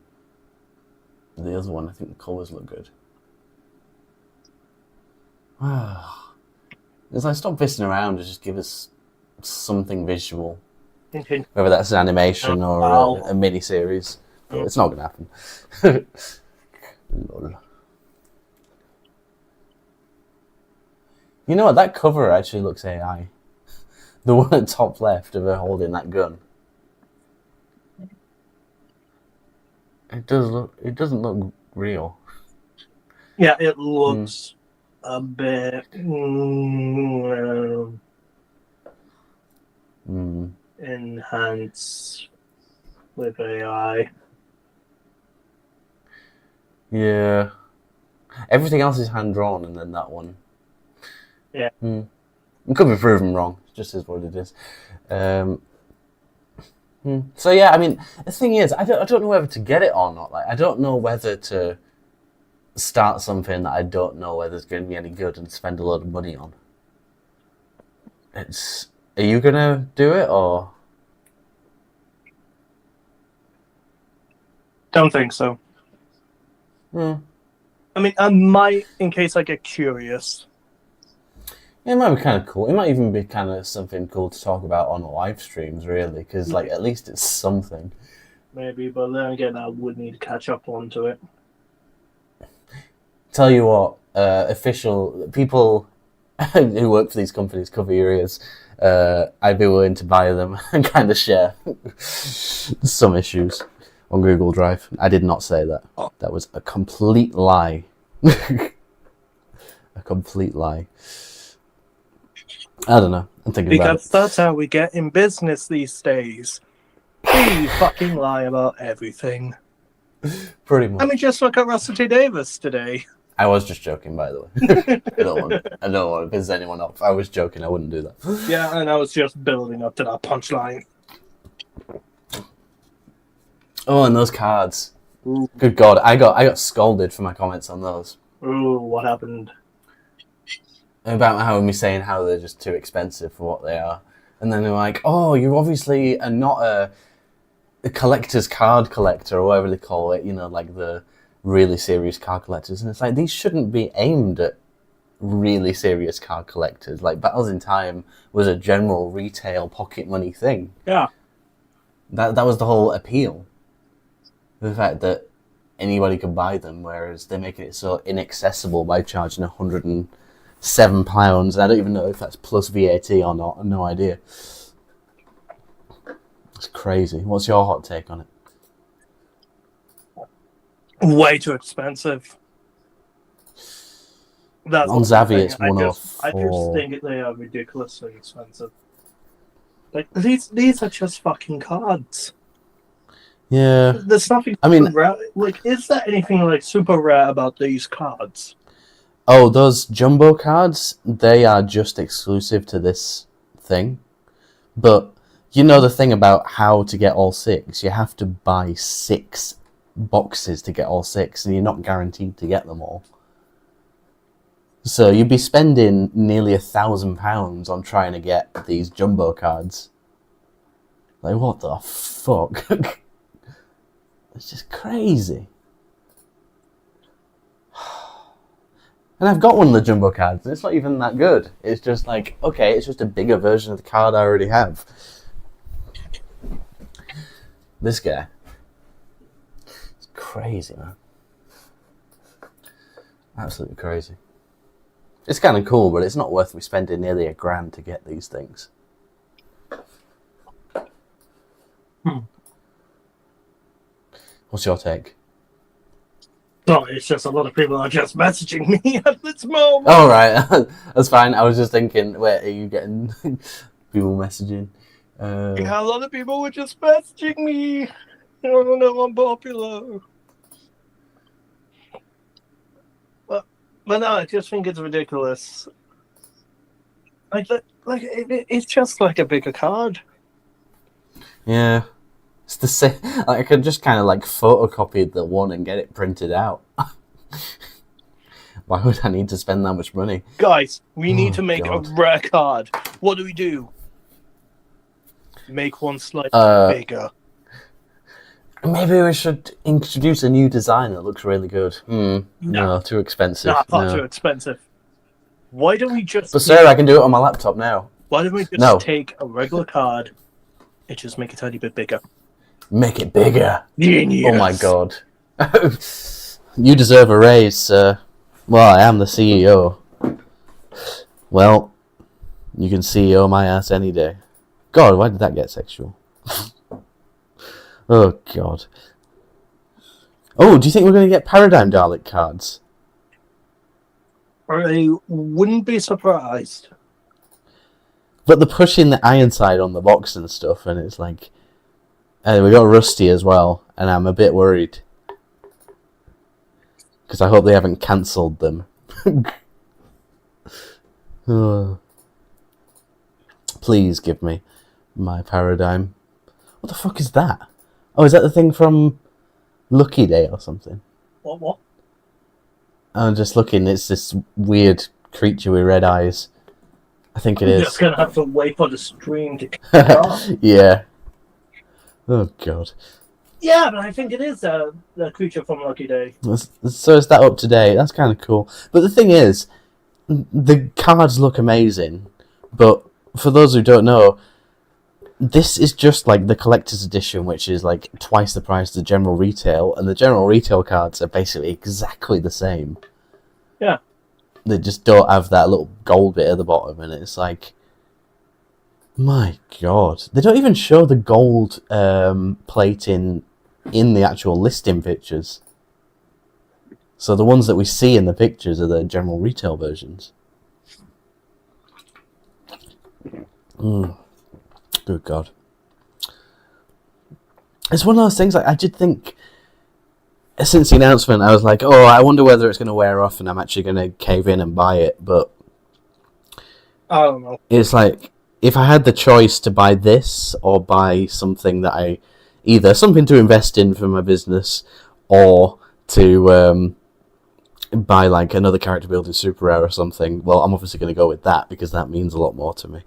B: other one. I think the colours look good. It's like, stop pissing around and just give us something visual.
C: Breaker.
B: Whether that's an animation or a mini-series. It's not going to happen. Lol. You know what? That cover actually looks AI. The one at top left of her holding that gun. It doesn't look real.
C: Yeah, it looks a bit enhanced with AI.
B: Yeah. Everything else is hand drawn, and then that one.
C: Yeah.
B: It could be proven wrong. It just is what it is. So yeah, I mean, the thing is, I don't know whether to get it or not. Like, I don't know whether to start something that I don't know whether it's going to be any good and spend a lot of money on. Are you gonna do it or?
C: Don't think so. I mean, I might, in case I get curious.
B: It might be kind of cool. It might even be kind of something cool to talk about on live streams, really, because like at least it's something.
C: Maybe, but then again, I would need to catch up onto it.
B: Tell you what, official people who work for these companies, cover your ears. I'd be willing to buy them and kind of share some issues on Google Drive. I did not say that. That was a complete lie. A complete lie. I don't know. I'm thinking about it.
C: Because that's how we get in business these days. We fucking lie about everything.
B: Pretty much.
C: I mean, just look at Russell T Davis today.
B: I was just joking, by the way. I don't want to piss anyone off. I was joking. I wouldn't do that.
C: Yeah, and I was just building up to that punchline.
B: Oh, and those cards.
C: Ooh.
B: Good God, I got scolded for my comments on those.
C: Ooh, what happened?
B: About how me saying how they're just too expensive for what they are. And then they're like, oh, you're obviously not a collector's card collector or whatever they call it, like the really serious card collectors, and it's like these shouldn't be aimed at really serious card collectors. Like Battles in Time was a general retail pocket money thing.
C: Yeah.
B: That was the whole appeal. The fact that anybody could buy them, whereas they're making it so inaccessible by charging £107. I don't even know if that's plus VAT or not. I've no idea. It's crazy. What's your hot take on it?
C: Way too expensive. That's
B: On Zavvi, it's
C: I just
B: 104.
C: think they are ridiculously expensive. Like these are just fucking cards.
B: Yeah.
C: There's nothing.
B: I mean,
C: rare. Like, is there anything like super rare about these cards?
B: oh, those jumbo cards, they are just exclusive to this thing. But you know the thing about how to get all 6, you have to buy 6 boxes to get all 6, and you're not guaranteed to get them all. So you'd be spending nearly £1,000 on trying to get these jumbo cards. Like, what the fuck? It's just crazy. And I've got one of the jumbo cards, and it's not even that good. It's just like, okay, it's just a bigger version of the card I already have. This guy. It's crazy, man. Absolutely crazy. It's kind of cool, but it's not worth me spending nearly £1,000 to get these things. What's your take?
C: No, it's just a lot of people are just messaging me at this moment.
B: Oh, right. That's fine. I was just thinking, wait, are you getting people messaging?
C: Yeah, a lot of people were just messaging me. I don't know, I'm popular. But no, I just think it's ridiculous. It's just like a bigger card.
B: Yeah. It's the same. Like, I could just kind of photocopy the one and get it printed out. Why would I need to spend that much money?
C: Guys, we need to make
B: God.
C: a rare card. What do? Make one slightly bigger.
B: Maybe we should introduce a new design that looks really good. No, too expensive.
C: Nah, far too expensive. Why don't we just...
B: But sir, I can do it on my laptop now.
C: Why don't we just take a regular card and just make it a tiny bit bigger?
B: Make it bigger.
C: Genius.
B: Oh my god. You deserve a raise, sir. Well, I am the CEO. Well, you can CEO my ass any day. God, why did that get sexual? Oh, God. Oh, do you think we're going to get Paradigm Dalek cards?
C: I wouldn't be surprised.
B: But they're pushing the Ironside on the box and stuff, and it's like... we got Rusty as well, and I'm a bit worried. Because I hope they haven't cancelled them. Oh. Please give me my Paradigm. What the fuck is that? Oh, is that the thing from Lucky Day or something?
C: What?
B: I'm just looking, it's this weird creature with red eyes. I think it
C: I'm
B: is.
C: just going to have to wait for the stream to come off.
B: Yeah. Oh, God.
C: Yeah, but I think it is the creature from Lucky Day.
B: So is that up to date? That's kind of cool. But the thing is, the cards look amazing, but for those who don't know, this is just like the collector's edition, which is like twice the price of the general retail, and the general retail cards are basically exactly the same.
C: Yeah.
B: They just don't have that little gold bit at the bottom, and it's like, my God. They don't even show the gold plating in the actual listing pictures. So the ones that we see in the pictures are the general retail versions. Good God. It's one of those things, like, I did think, since the announcement, I was like, oh, I wonder whether it's going to wear off and I'm actually going to cave in and buy it, but
C: I don't know.
B: it's like, if I had the choice to buy this or buy something that either something to invest in for my business or to buy like another character building super rare or something, well, I'm obviously going to go with that because that means a lot more to me.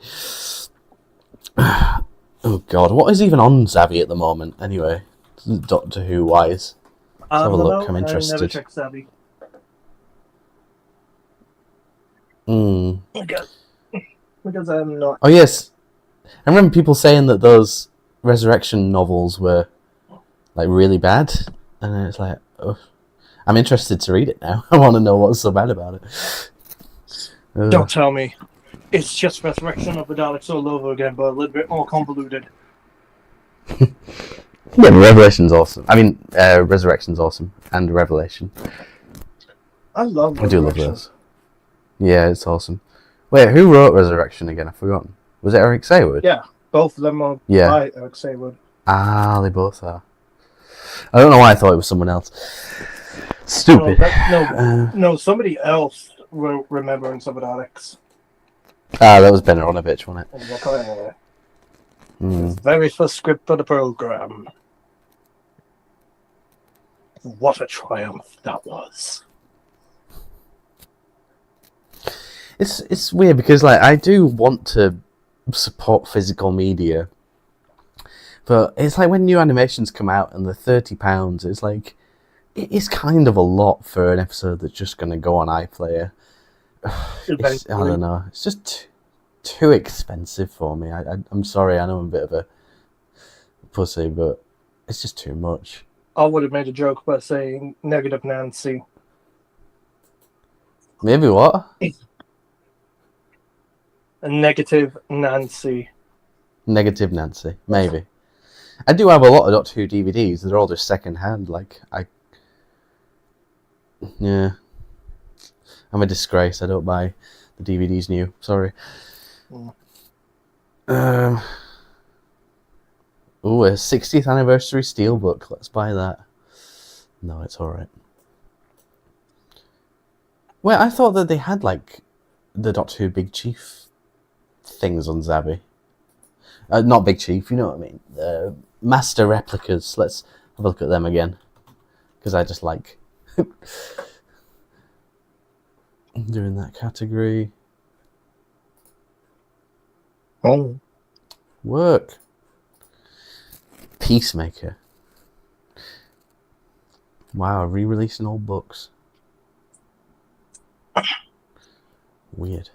B: Oh God, what is even on Zavvi at the moment? Anyway, Doctor Who wise. Let's have a look. I'm
C: I never
B: interested.
C: checked Savvy. Because I'm not.
B: Oh yes, I remember people saying that those Resurrection novels were like really bad, and it's like, oh, I'm interested to read it now. I want to know what's so bad about it.
C: Don't tell me. It's just Resurrection of the Daleks all over again, but a little bit more convoluted.
B: Yeah, Revelation's awesome. I mean, Resurrection's awesome, and Revelation.
C: I love.
B: I do love those. Yeah, it's awesome. Wait, who wrote Resurrection again? I've forgotten. Was it Eric Saywood?
C: Yeah, both of them are by Eric Saywood.
B: Ah, they both are. I don't know why I thought it was someone else. Stupid.
C: No, somebody else wrote Remembrance of the Daleks.
B: Ah, that was Ben Aronovich, wasn't it?
C: His very first script for the program. What a triumph that was.
B: It's weird because like I do want to support physical media, but it's like when new animations come out and they're £30, it's like it is kind of a lot for an episode that's just going to go on iPlayer. I don't know. It's just too expensive for me. I'm sorry. I know I'm a bit of a pussy, but it's just too much.
C: I would have made a joke by saying Negative Nancy.
B: Maybe what?
C: A Negative Nancy.
B: Negative Nancy. Maybe. I do have a lot of Doctor Who DVDs. They're all just second hand. Yeah. I'm a disgrace. I don't buy the DVDs new. Sorry. A 60th anniversary steelbook. Let's buy that. No, it's alright. Well, I thought that they had like the Doctor Who Big Chief things on Zavvi. Not Big Chief, you know what I mean. The Master replicas. Let's have a look at them again. Because I just like doing that category.
C: Oh.
B: Work. Peacemaker. Wow, re-releasing old books. Weird.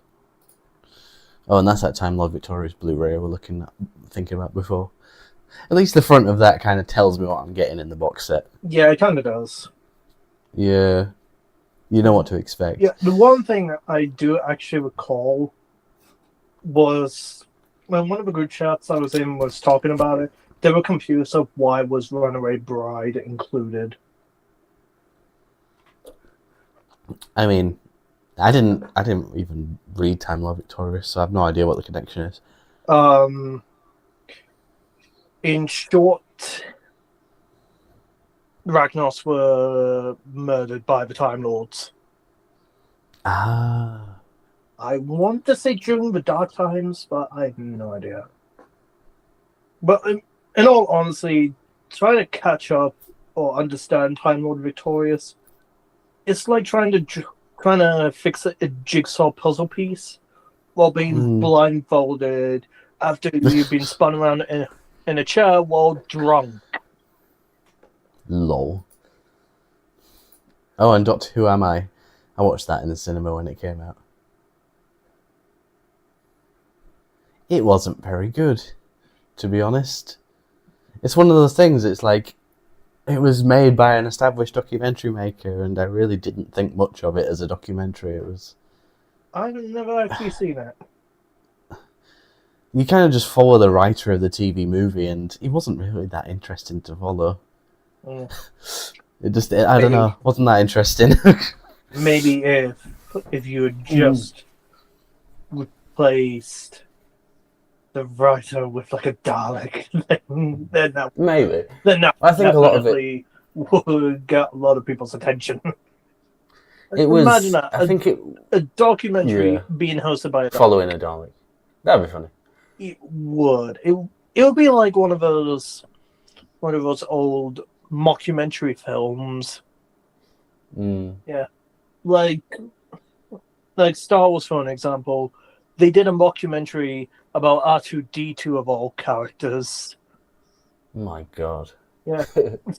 B: Oh, and that's that Time Lord Victorious Blu-ray I was thinking about before. At least the front of that kind of tells me what I'm getting in the box set.
C: Yeah, it kind of does.
B: Yeah. You know what to expect.
C: Yeah, the one thing that I do actually recall was when one of the group chats I was in was talking about it, they were confused of why was Runaway Bride included. I
B: mean, I didn't even read Time Lord Victorious, so I have no idea what the connection is.
C: In short, Ragnos were murdered by the Time Lords.
B: Ah.
C: I want to say during the Dark Times, but I have no idea. But in all honesty, trying to catch up or understand Time Lord Victorious, it's like trying to fix a jigsaw puzzle piece while being blindfolded after you've been spun around in a chair while drunk.
B: Lol. Oh, and Doctor Who Am I? I watched that in the cinema when it came out. It wasn't very good, to be honest. It's one of those things, it's like, it was made by an established documentary maker, and I really didn't think much of it as a documentary. It was...
C: I've never actually seen it.
B: You kind of just follow the writer of the TV movie, and he wasn't really that interesting to follow. I don't know, wasn't that interesting.
C: Maybe if you had just replaced the writer with like a Dalek, then that
B: maybe.
C: Then that
B: I think a lot of it
C: would get a lot of people's attention.
B: It was.
C: Imagine that.
B: I think
C: a documentary being hosted by a Dalek.
B: Following a Dalek. That'd be funny.
C: It would. It would be like one of those old mockumentary films. Yeah, like Star Wars, for an example. they did a mockumentary about R2-D2 of all characters.
B: My God.
C: Yeah,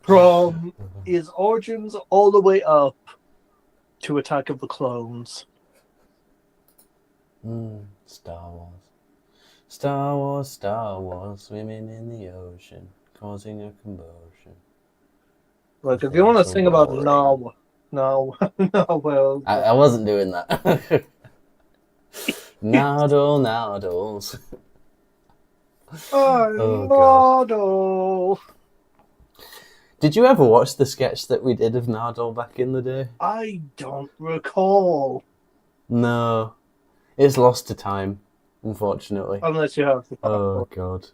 C: from his origins all the way up to Attack of the Clones.
B: Star Wars. Star Wars, Star Wars, swimming in the ocean, causing a commotion.
C: Like, if you want to sing about
B: roaring.
C: well,
B: I wasn't doing that. Noodles. Oh, God.
C: Nardole.
B: Did you ever watch the sketch that we did of Nardole back in the day?
C: I don't recall.
B: No. It's lost to time, unfortunately.
C: Unless you have the
B: Oh, God.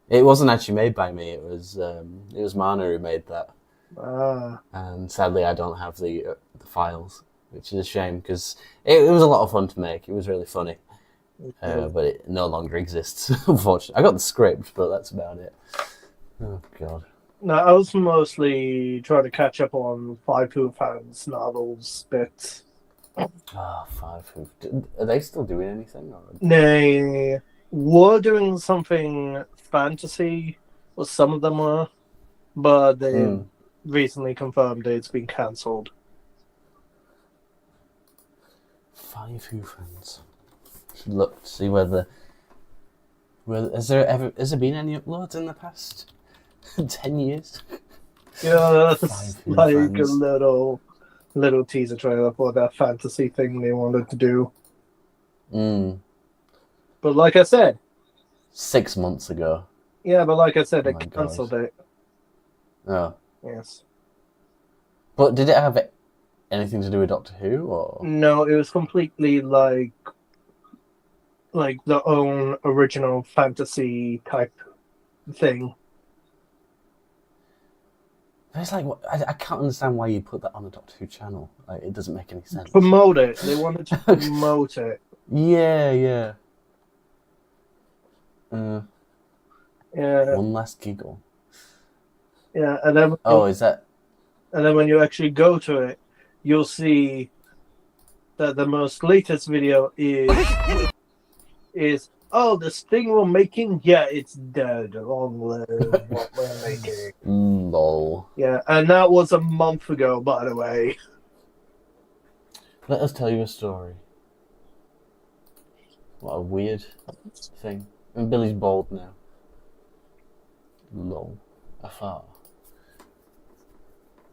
B: It wasn't actually made by me. It was Mana who made that. And sadly, I don't have the files, which is a shame because it was a lot of fun to make. It was really funny, but it no longer exists. Unfortunately, I got the script, but that's about it. Oh God.
C: No, I was mostly trying to catch up on Five Who Fans novels bits.
B: Five Who. Are they still doing anything? Or?
C: They were doing something fantasy, or some of them were, but they recently confirmed it's been cancelled.
B: Five Who Fans. Should look to see whether has there been any uploads in the past 10 years?
C: Yeah, that's like a little teaser trailer for that fantasy thing they wanted to do. But like I said,
B: 6 months ago.
C: Yeah, but like I said, they cancelled it.
B: Oh.
C: Yes.
B: But did it have anything to do with Doctor Who, or?
C: No, it was completely like the own original fantasy type thing.
B: It's like, I can't understand why you put that on a Doctor Who channel. Like, it doesn't make any sense.
C: Promote it. They wanted to promote it.
B: Yeah.
C: Yeah.
B: One last giggle.
C: Yeah, and then
B: is that?
C: And then when you actually go to it, you'll see that the most latest video is this thing we're making, it's dead. Long live what we're making.
B: Lol.
C: Yeah, and that was a month ago, by the way.
B: Let us tell you a story. What a weird thing. And Billy's bald now. Lol. Afar.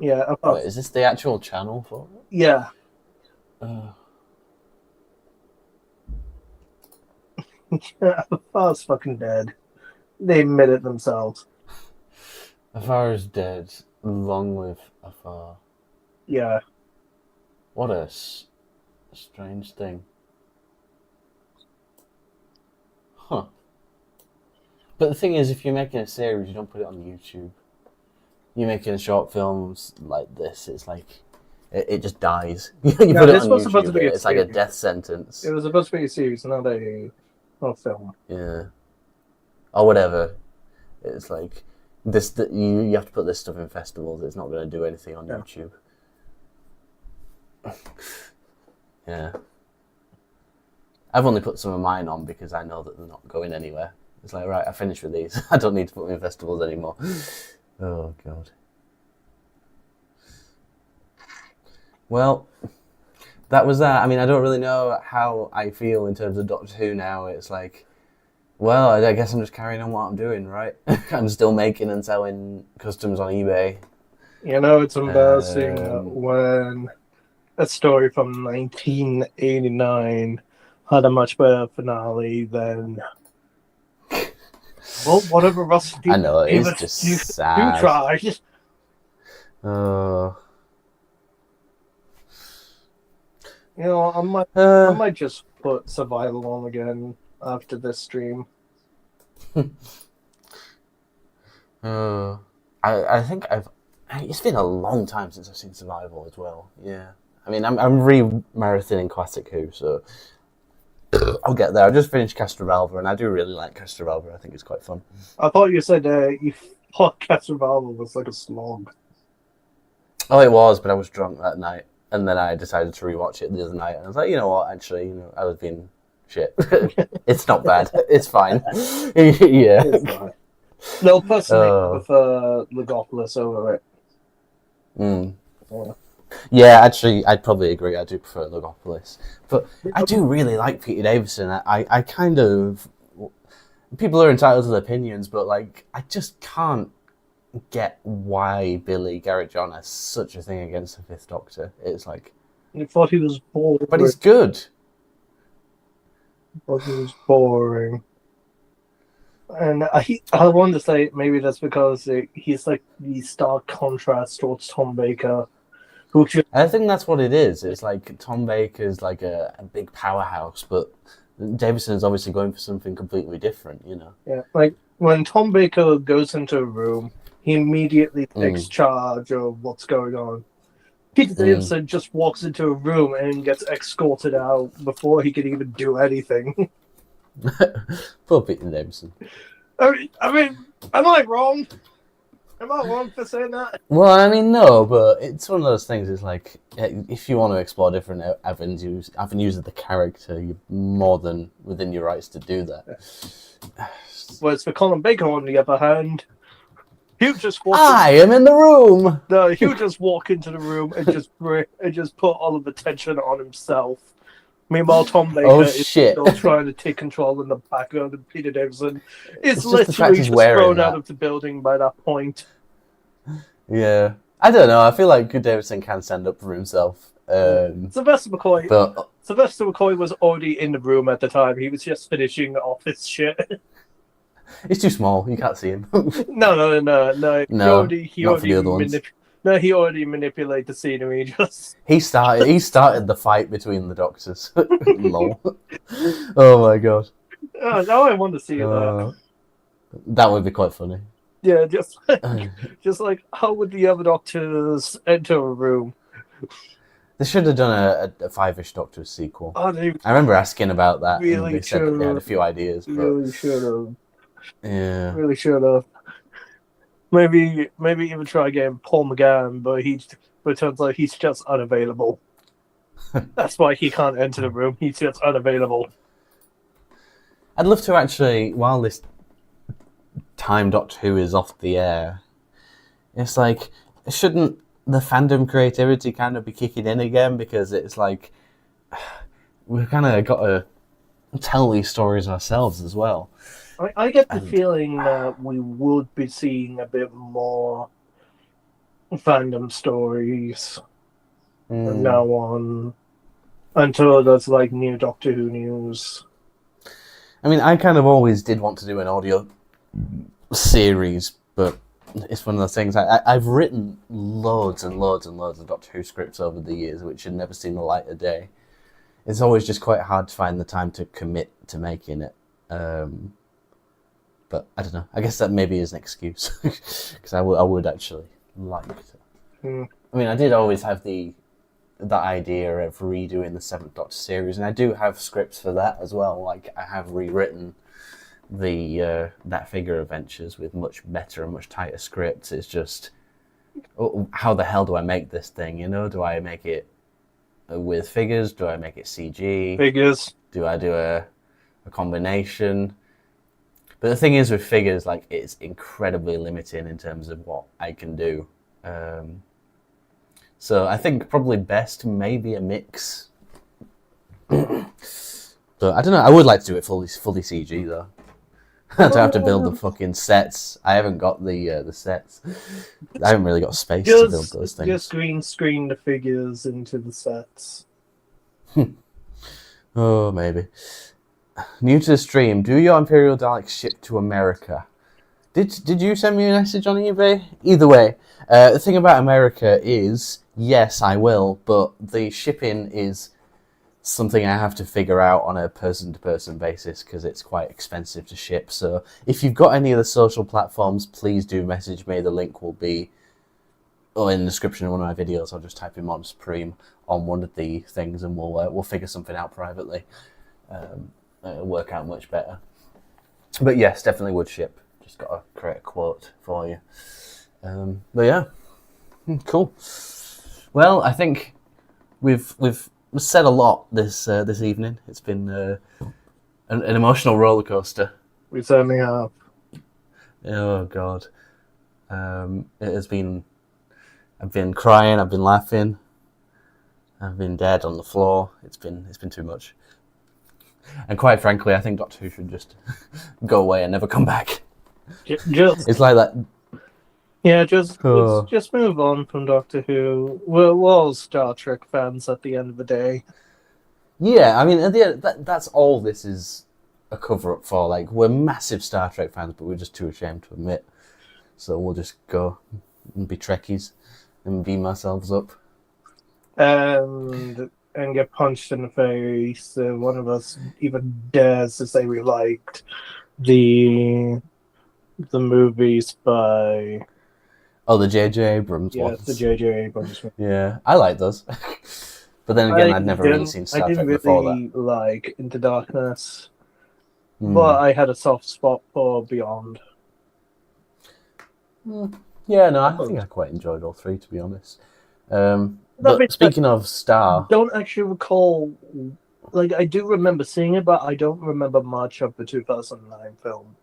C: Yeah, afar.
B: Wait, is this the actual channel for it?
C: Yeah. Afar's fucking dead. They admit it themselves.
B: Afar is dead. Long live Afar.
C: Yeah.
B: What a strange thing. Huh. But the thing is, if you're making a series, you don't put it on YouTube. You're making short films like this, it's like, it just dies. You put it on YouTube, it's like a death sentence.
C: It was supposed to be a series, not a film.
B: Yeah. Or whatever. It's like, you have to put this stuff in festivals, it's not going to do anything on YouTube. Yeah. I've only put some of mine on because I know that they're not going anywhere. It's like, right, I finished with these. I don't need to put them in festivals anymore. Oh, God. Well, that was that. I mean, I don't really know how I feel in terms of Doctor Who now. It's like, well, I guess I'm just carrying on what I'm doing, right? I'm still making and selling customs on eBay.
C: You know, it's embarrassing when a story from 1989 had a much better finale than... Well, whatever Russell did.
B: I know, it's just sad.
C: You tried. You know, I might just put Survival on again after this stream.
B: I think it's been a long time since I've seen Survival as well. Yeah. I mean, I'm re-marathoning Classic Who, so I'll get there. I just finished Castrovalva, and I do really like Castrovalva. I think it's quite fun.
C: I thought you said you thought Castrovalva was like a slog.
B: Oh, it was, but I was drunk that night, and then I decided to rewatch it the other night, and I was like, you know what? Actually, I was being shit. It's not bad. It's fine. Yeah.
C: It's fine. No, personally, I prefer Legopolis over it.
B: Mm.
C: Yeah.
B: Yeah, actually, I'd probably agree. I do prefer Logopolis. But I do really like Peter Davison. I kind of... People are entitled to their opinions, but, like, I just can't get why Billy Garrett John has such a thing against the Fifth Doctor. It's like...
C: I thought he was boring.
B: But he's good.
C: I thought he was boring. And I want to say maybe that's because he's like the stark contrast towards Tom Baker.
B: I think that's what it is. It's like Tom Baker's like a big powerhouse, but Davison is obviously going for something completely different, you know?
C: Yeah, like when Tom Baker goes into a room, he immediately takes charge of what's going on. Peter Davison just walks into a room and gets escorted out before he can even do anything.
B: Poor Peter Davison.
C: I mean, am I wrong? Am I wrong for saying that?
B: Well, I mean, no, but it's one of those things. It's like if you want to explore different avenues of the character, you're more than within your rights to do that.
C: Whereas for Colin Baker, on the other hand, he would just walk.
B: I am in the room.
C: No, he would just walk into the room and just put all of the tension on himself. Meanwhile, Tom Baker is still trying to take control in the background, and Peter Davison is literally just thrown out of the building by that point.
B: Yeah. I don't know. I feel like Davison can stand up for himself.
C: Sylvester McCoy was already in the room at the time. He was just finishing off his shit.
B: He's too small. You can't see him.
C: No. He already manipulated the scenery.
B: He started the fight between the Doctors. Lol. Oh my god.
C: Now I want to see that.
B: That would be quite funny.
C: Yeah, just like how would the other Doctors enter a room?
B: They should have done a Five-ish Doctors sequel.
C: I
B: remember asking about that.
C: Really
B: and they said that they had a few ideas.
C: Really should have.
B: Yeah.
C: Really should have. Maybe even try getting Paul McGann, but it turns out he's just unavailable. That's why he can't enter the room. He's just unavailable.
B: I'd love to actually, while this time Doctor Who is off the air, it's like, shouldn't the fandom creativity kind of be kicking in again? Because it's like, we've kind of got to tell these stories ourselves as well.
C: I get the feeling that we would be seeing a bit more fandom stories from now on until there's like new Doctor Who news.
B: I mean, I kind of always did want to do an audio series, but it's one of those things. I've written loads and loads and loads of Doctor Who scripts over the years, which had never seen the light of day. It's always just quite hard to find the time to commit to making it. But I don't know. I guess that maybe is an excuse because I would actually like to. I mean, I did always have that idea of redoing the Seventh Doctor series, and I do have scripts for that as well. Like I have rewritten the that figure adventures with much better and much tighter scripts. It's just how the hell do I make this thing? You know, do I make it with figures? Do I make it CG?
C: Figures.
B: Do I do a combination? But the thing is with figures, like, it's incredibly limiting in terms of what I can do. So I think probably best maybe a mix. But I don't know. I would like to do it fully CG though. I don't have to build the fucking sets. I haven't got the sets. I haven't really got space to build those things.
C: Just green screen the figures into the sets.
B: Oh, maybe. New to the stream, do your Imperial Daleks ship to America? Did you send me a message on eBay? Either way, the thing about America is, yes, I will, but the shipping is something I have to figure out on a person-to-person basis because it's quite expensive to ship. So if you've got any of the social platforms, please do message me. The link will be in the description of one of my videos. I'll just type in Mod Supreme on one of the things and we'll figure something out privately. It'll work out much better. But yes, definitely would ship. Just got to create a quote for you. But yeah, cool. Well, I think we've said a lot this evening. It's been an emotional roller coaster.
C: We certainly have.
B: Oh God, it has been. I've been crying. I've been laughing. I've been dead on the floor. It's been too much. And quite frankly, I think Doctor Who should just go away and never come back.
C: Just
B: It's like that.
C: yeah, just
B: Oh.
C: let's just move on from Doctor Who. We're all Star Trek fans at the end of the day.
B: Yeah, I mean, at the end, that's all this is a cover up for. Like, we're massive Star Trek fans, but we're just too ashamed to admit. So we'll just go and be Trekkies and beam ourselves up.
C: And get punched in the face. One of us even dares to say we liked the movies by
B: Oh, the J.J. Abrams ones.
C: the J.J. Abrams.
B: Yeah, I like those. But then again, I'd never really seen Star Trek before that.
C: I didn't really like Into Darkness,
B: Hmm.
C: but I had a soft spot for Beyond.
B: Yeah, no, I think I quite enjoyed all three, to be honest.
C: That
B: But
C: makes
B: speaking of Star,
C: don't actually recall. Like, I do remember seeing it, but I don't remember much of the 2009 film.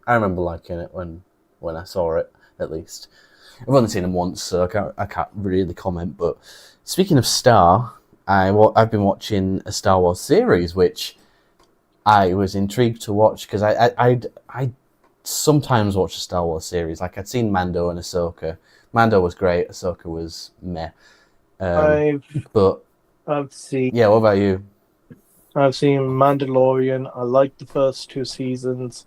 B: I remember liking it when I saw it, at least. I've only seen him once, so I can't really comment. But speaking of Star, I've been watching a Star Wars series, which I was intrigued to watch because I sometimes watch a Star Wars series. Like, I'd seen Mando and Ahsoka. Mando was great. Ahsoka was meh. But
C: I've seen
B: yeah, what about you?
C: I've seen Mandalorian. I liked the first two seasons.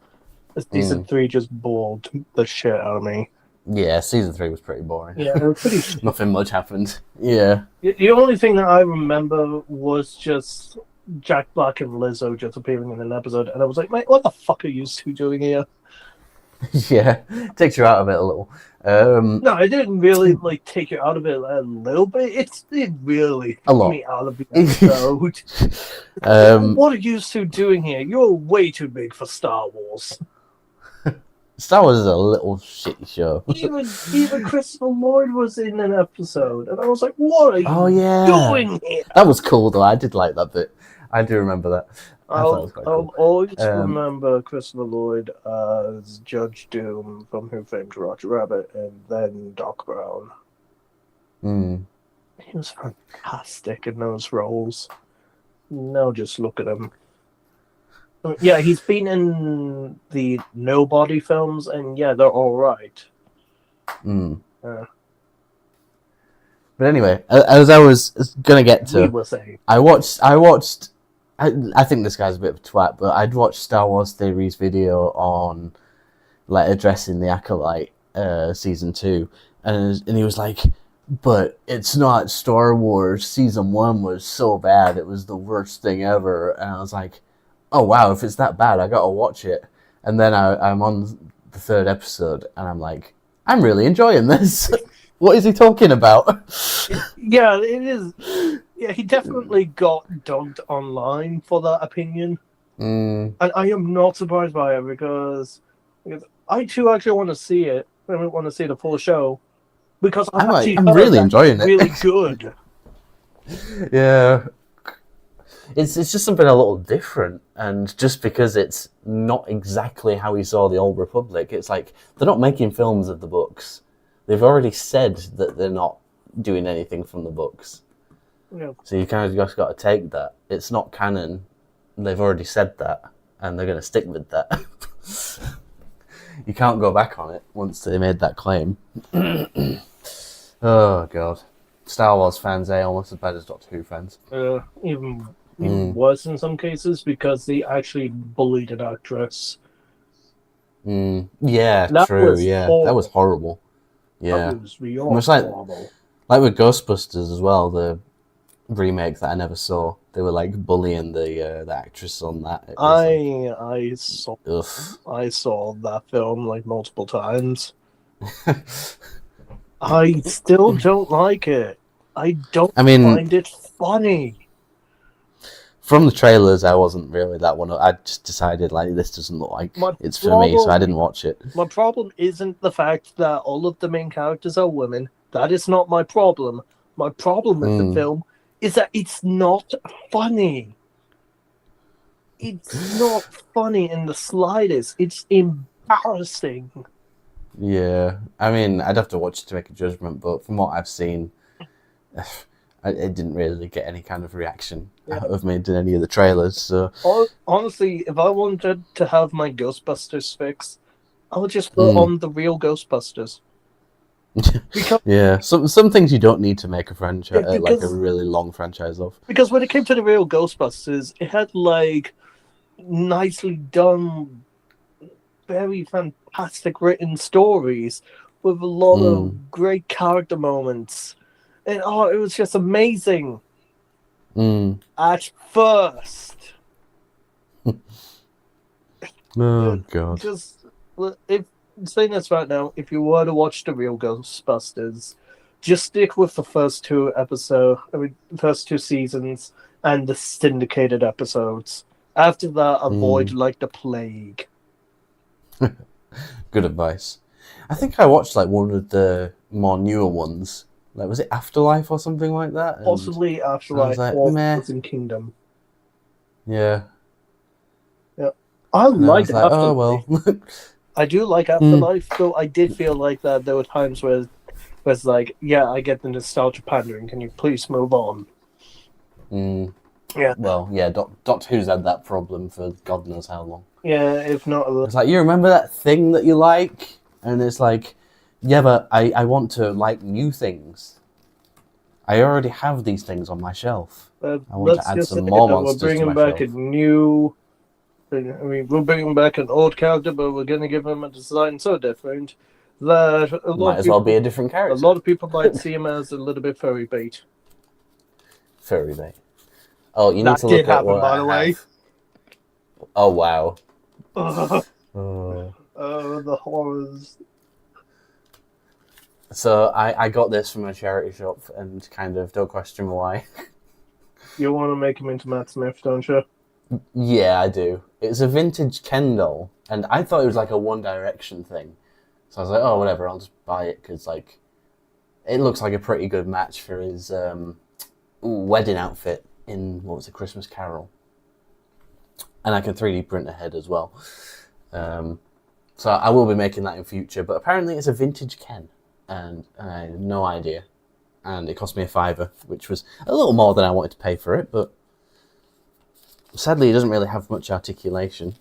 C: Season 3 just bored the shit out of me.
B: Yeah, season 3 was pretty boring.
C: Yeah, it was pretty.
B: Nothing much happened. Yeah.
C: The only thing that I remember was just Jack Black and Lizzo just appearing in an episode, and I was like, mate, what the fuck are you two doing here?
B: Yeah, takes you out of it a little.
C: No, it didn't really like take you out of it a little bit. It really
B: A lot.
C: took me out of the episode. What are you two doing here? You're way too big for Star Wars.
B: Star Wars is a little shitty show.
C: Even Christopher Lloyd was in an episode, and I was like, "What are you doing here?"
B: That was cool though. I did like that bit. I do remember that. I thought it was quite
C: I'll
B: cool.
C: always remember Christopher Lloyd as Judge Doom from Who Framed Roger Rabbit, and then Doc Brown. He was fantastic in those roles. Now just look at him. Yeah, he's been in the Nobody films, and yeah, they're all right.
B: But anyway, as I was gonna get to,
C: We were saying.
B: I watched. I think this guy's a bit of a twat, but I'd watched Star Wars Theory's video on like addressing the Acolyte season 2, and he was like, "But it's not Star Wars. Season 1 was so bad; it was the worst thing ever." And I was like, "Oh wow, if it's that bad, I gotta watch it." And then I'm on the 3rd episode, and I'm like, "I'm really enjoying this." What is he talking about?
C: Yeah, it is. Yeah, he definitely got dunked online for that opinion. And I am not surprised by it because I too actually want to see it. I want to see the full show because I'm
B: really enjoying it.
C: Really good.
B: Yeah. It's just something a little different, and just because it's not exactly how we saw the Old Republic, it's like they're not making films of the books. They've already said that they're not doing anything from the books.
C: Yeah.
B: So you kind of just got to take that. It's not canon. They've already said that, and they're going to stick with that. You can't go back on it once they made that claim. Oh, God. Star Wars fans, almost as bad as Doctor Who fans.
C: Even worse in some cases because they actually bullied an actress.
B: Yeah,
C: That
B: true.
C: was
B: Yeah,
C: horrible.
B: that was horrible. Yeah,
C: That was real
B: Much like-
C: horrible.
B: like with Ghostbusters as well, the remake that I never saw. They were like bullying the actress on that. It was
C: I saw that film like multiple times. I still don't like it. I don't find it funny.
B: From the trailers, I wasn't really that one. I just decided like this doesn't look like it's for me, so I didn't watch it.
C: My problem isn't the fact that all of the main characters are women. That is not my problem. My problem with the film is that it's not funny. it's not funny in the slightest. It's embarrassing.
B: Yeah, I mean, I'd have to watch it to make a judgment, but from what I've seen, it didn't really get any kind of reaction out of me in any of the trailers. So
C: honestly, if I wanted to have my Ghostbusters fix, I would just put on the real Ghostbusters. Because,
B: yeah, some things you don't need to make a franchise like a really long franchise of.
C: Because when it came to the real Ghostbusters, it had like nicely done, very fantastic written stories with a lot of great character moments, and it was just amazing. At first.
B: Oh god!
C: Just if saying this right now, if you were to watch the real Ghostbusters, just stick with the first two seasons and the syndicated episodes. After that, avoid like the plague.
B: Good advice. I think I watched like one of the more newer ones. Like, was it Afterlife or something like that? And
C: possibly Afterlife or Frozen Kingdom.
B: Yeah.
C: I like Afterlife.
B: Oh well.
C: I do like Afterlife, though I did feel like that there were times where it's like, yeah, I get the nostalgia pandering. Can you please move on? Yeah.
B: Well, yeah, Doctor Who's had that problem for God knows how long.
C: Yeah, if not...
B: It's like, you remember that thing that you like? And it's like, yeah, but I want to like new things. I already have these things on my shelf. I want to add some more monsters to my shelf.
C: We're bringing back a new... I mean, we're bringing back an old character, but we're going to give him a design so different that
B: might as well be a different character.
C: A lot of people might see him as a little bit furry bait.
B: Furry bait. Oh, you need to look at what
C: by the way.
B: Oh wow.
C: Oh, the horrors.
B: So I got this from a charity shop, and kind of don't question why.
C: You want to make him into Matt Smith, don't you?
B: Yeah, I do. It's a vintage Ken doll, and I thought it was like a One Direction thing. So I was like, oh, whatever, I'll just buy it, because like, it looks like a pretty good match for his wedding outfit in, what was it, Christmas Carol. And I can 3D print a head as well. So I will be making that in future, but apparently it's a vintage Ken, and I had no idea. And it cost me $5, which was a little more than I wanted to pay for it, but sadly, it doesn't really have much articulation.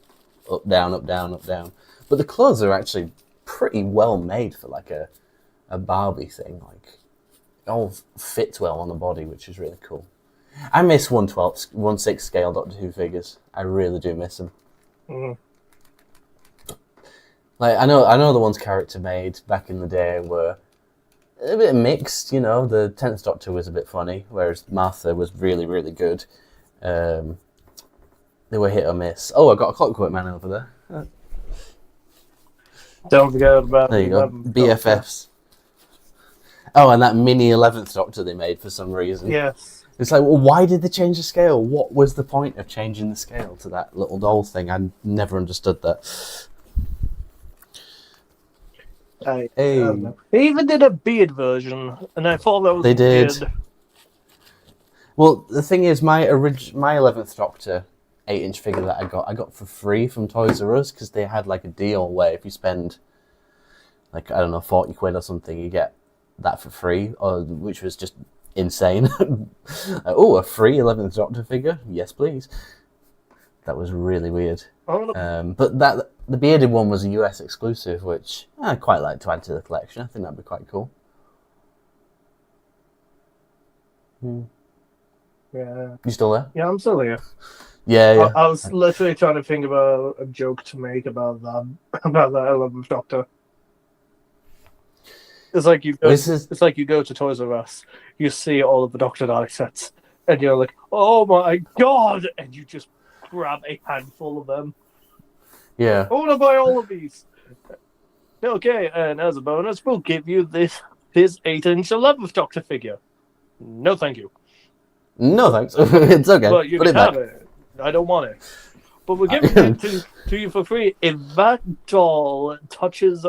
B: Up, down, up, down, up, down. But the clothes are actually pretty well made for like a Barbie thing. Like, it all fits well on the body, which is really cool. I miss 1/6 scale Doctor Who figures. I really do miss them. Like, I know the ones character made back in the day were a bit mixed. You know, the 10th Doctor was a bit funny, whereas Martha was really, really good. They were hit or miss. Oh, I got a Clockwork Man over there.
C: Don't forget about
B: there you go. BFFs. Oh, and that mini 11th Doctor they made for some reason.
C: Yes.
B: It's like, well, why did they change the scale? What was the point of changing the scale to that little doll thing? I never understood that.
C: They even did a beard version, and I thought that was
B: They did.
C: weird.
B: Well, the thing is, my 11th Doctor 8-inch figure that I got for free from Toys R Us, because they had like a deal where if you spend like, I don't know, 40 quid or something, you get that for free, which was just insane. Oh, a free 11th Doctor figure? Yes, please. That was really weird. But the bearded one was a US exclusive, which I'd quite like to add to the collection. I think that'd be quite cool.
C: Yeah.
B: You still there?
C: Yeah, I'm still here.
B: Yeah.
C: I was literally trying to think about a joke to make about that 11th Doctor. It's like you go to Toys R Us, you see all of the Dr. Dalek sets, and you're like, oh my god! And you just grab a handful of them.
B: Yeah.
C: I want to buy all of these. Okay, and as a bonus, we'll give you this 8-inch 11th Doctor figure. No, thank you.
B: No, thanks. It's okay.
C: But you can have it. I don't want it. But we're giving it to you for free. If that doll touches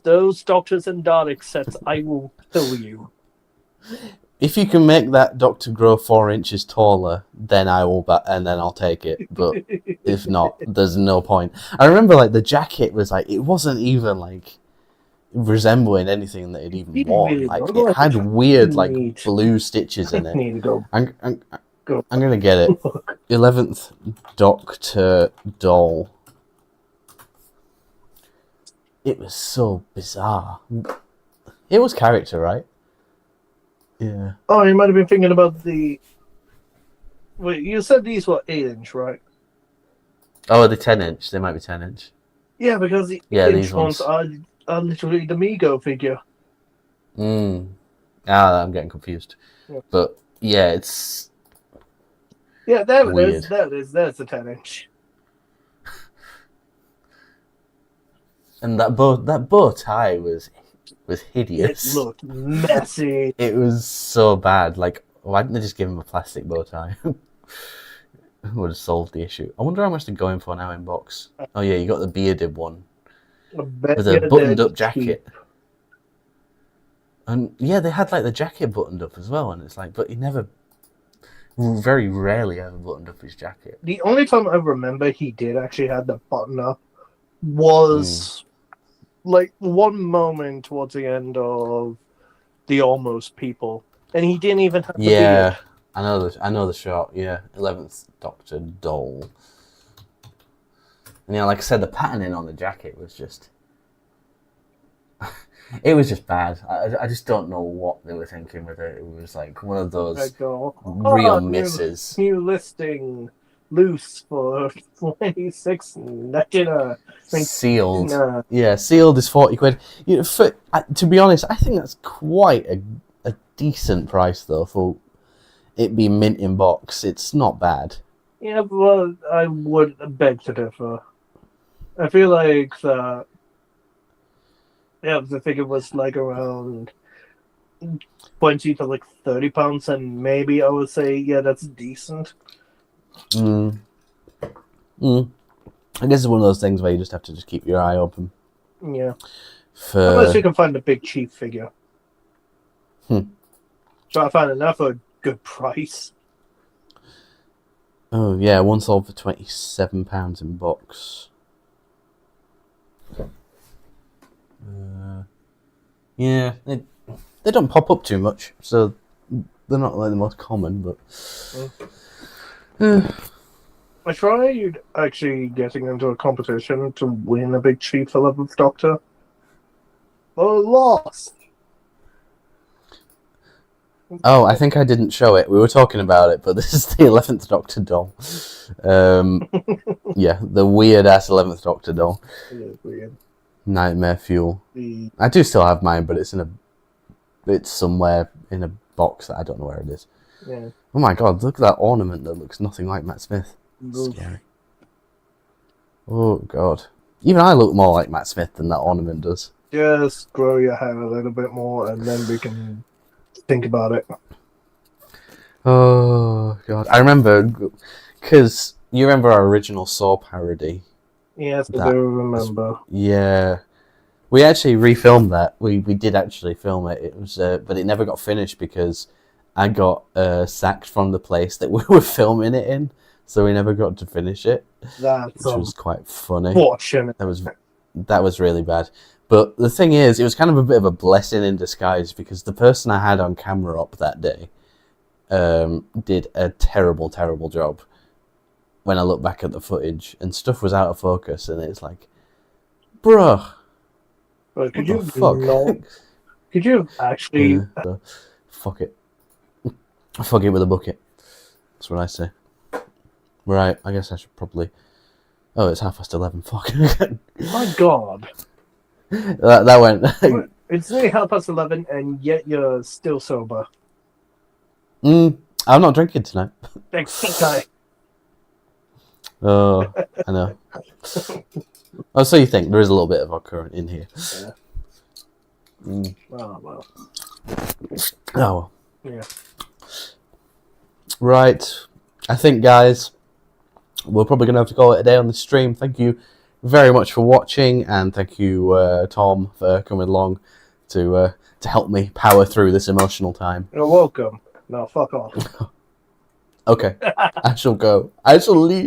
C: those Doctors and Dalek sets, I will kill you.
B: If you can make that Doctor grow 4 inches taller, then I will, and then I'll take it. But if not, there's no point. I remember like the jacket was like it wasn't even like resembling anything that it even worn. Like it had weird like blue stitches in it.
C: Need to go.
B: I'm gonna get it. 11th Doctor doll. It was so bizarre. It was character, right? Yeah.
C: Oh, you might have been thinking about the. Wait, you said these were 8-inch, right?
B: Oh, the 10-inch. They might be 10-inch.
C: Yeah, because the 8-inch ones are literally the Mego figure.
B: I'm getting confused.
C: Yeah.
B: But yeah, it's.
C: Yeah, there it
B: weird.
C: is. There it is. There's the 10-inch.
B: And that bow tie was hideous.
C: It looked messy.
B: It was so bad. Like, why didn't they just give him a plastic bow tie? Would have solved the issue. I wonder how much they're going for now in box. Oh yeah, you got the bearded one with a buttoned-up jacket. And yeah, they had like the jacket buttoned up as well, and it's like, but he never, very rarely ever buttoned up his jacket.
C: The only time I remember he did actually have the button up was like one moment towards the end of the Almost People, and he didn't even have the beard.
B: I know the shot. Yeah, 11th Doctor doll. And yeah, like I said, the patterning on the jacket was just. It was just bad. I just don't know what they were thinking with it. It was like one of those real misses.
C: New listing loose for 26.
B: Sealed. Yeah, sealed is 40 quid. You know, to be honest, I think that's quite a decent price though for it being mint in box. It's not bad.
C: Yeah, well, I would beg to differ. I feel like the figure was like around 20 to like £30, and maybe I would say, yeah, that's decent.
B: I guess it's one of those things where you just have to just keep your eye open.
C: Yeah. Unless you can find a big cheap figure. Try to find enough for a good price.
B: Oh yeah, one sold for £27 in box. Yeah, they don't pop up too much, so they're not like the most common, but.
C: I tried actually getting into a competition to win a big cheap 11th Doctor, but I lost.
B: Oh, I think I didn't show it. We were talking about it, but this is the 11th Doctor doll. Yeah, the weird-ass 11th Doctor doll.
C: It is weird.
B: Nightmare Fuel. I do still have mine, but it's somewhere in a box that I don't know where it is.
C: Yeah.
B: Oh my god, look at that ornament that looks nothing like Matt Smith. Scary. Oh god. Even I look more like Matt Smith than that ornament does.
C: Just grow your hair a little bit more and then we can think about it.
B: Oh god. I remember, because you remember our original Saw parody?
C: Yes, I do remember.
B: Yeah. We actually refilmed that. We did actually film it. It was, but it never got finished because I got sacked from the place that we were filming it in, so we never got to finish it. Which was quite funny.
C: Fortunate.
B: That was really bad. But the thing is, it was kind of a bit of a blessing in disguise because the person I had on camera up that day did a terrible, terrible job. When I look back at the footage and stuff was out of focus, and it's like, bruh.
C: Could you actually?
B: Fuck it. Fuck it with a bucket. That's what I say. Right, I guess I should probably. Oh, it's 11:30. Fuck.
C: My God.
B: That went.
C: It's nearly 11:30, and yet you're still sober.
B: I'm not drinking tonight.
C: Thanks,
B: Oh, I know. Oh, so you think there is a little bit of vodka in here?
C: Yeah. Oh well.
B: Oh well.
C: Yeah.
B: Right. I think, guys, we're probably going to have to call it a day on the stream. Thank you very much for watching, and thank you, Tom, for coming along to help me power through this emotional time.
C: You're welcome. Now fuck off.
B: Okay, I shall go. I shall leave.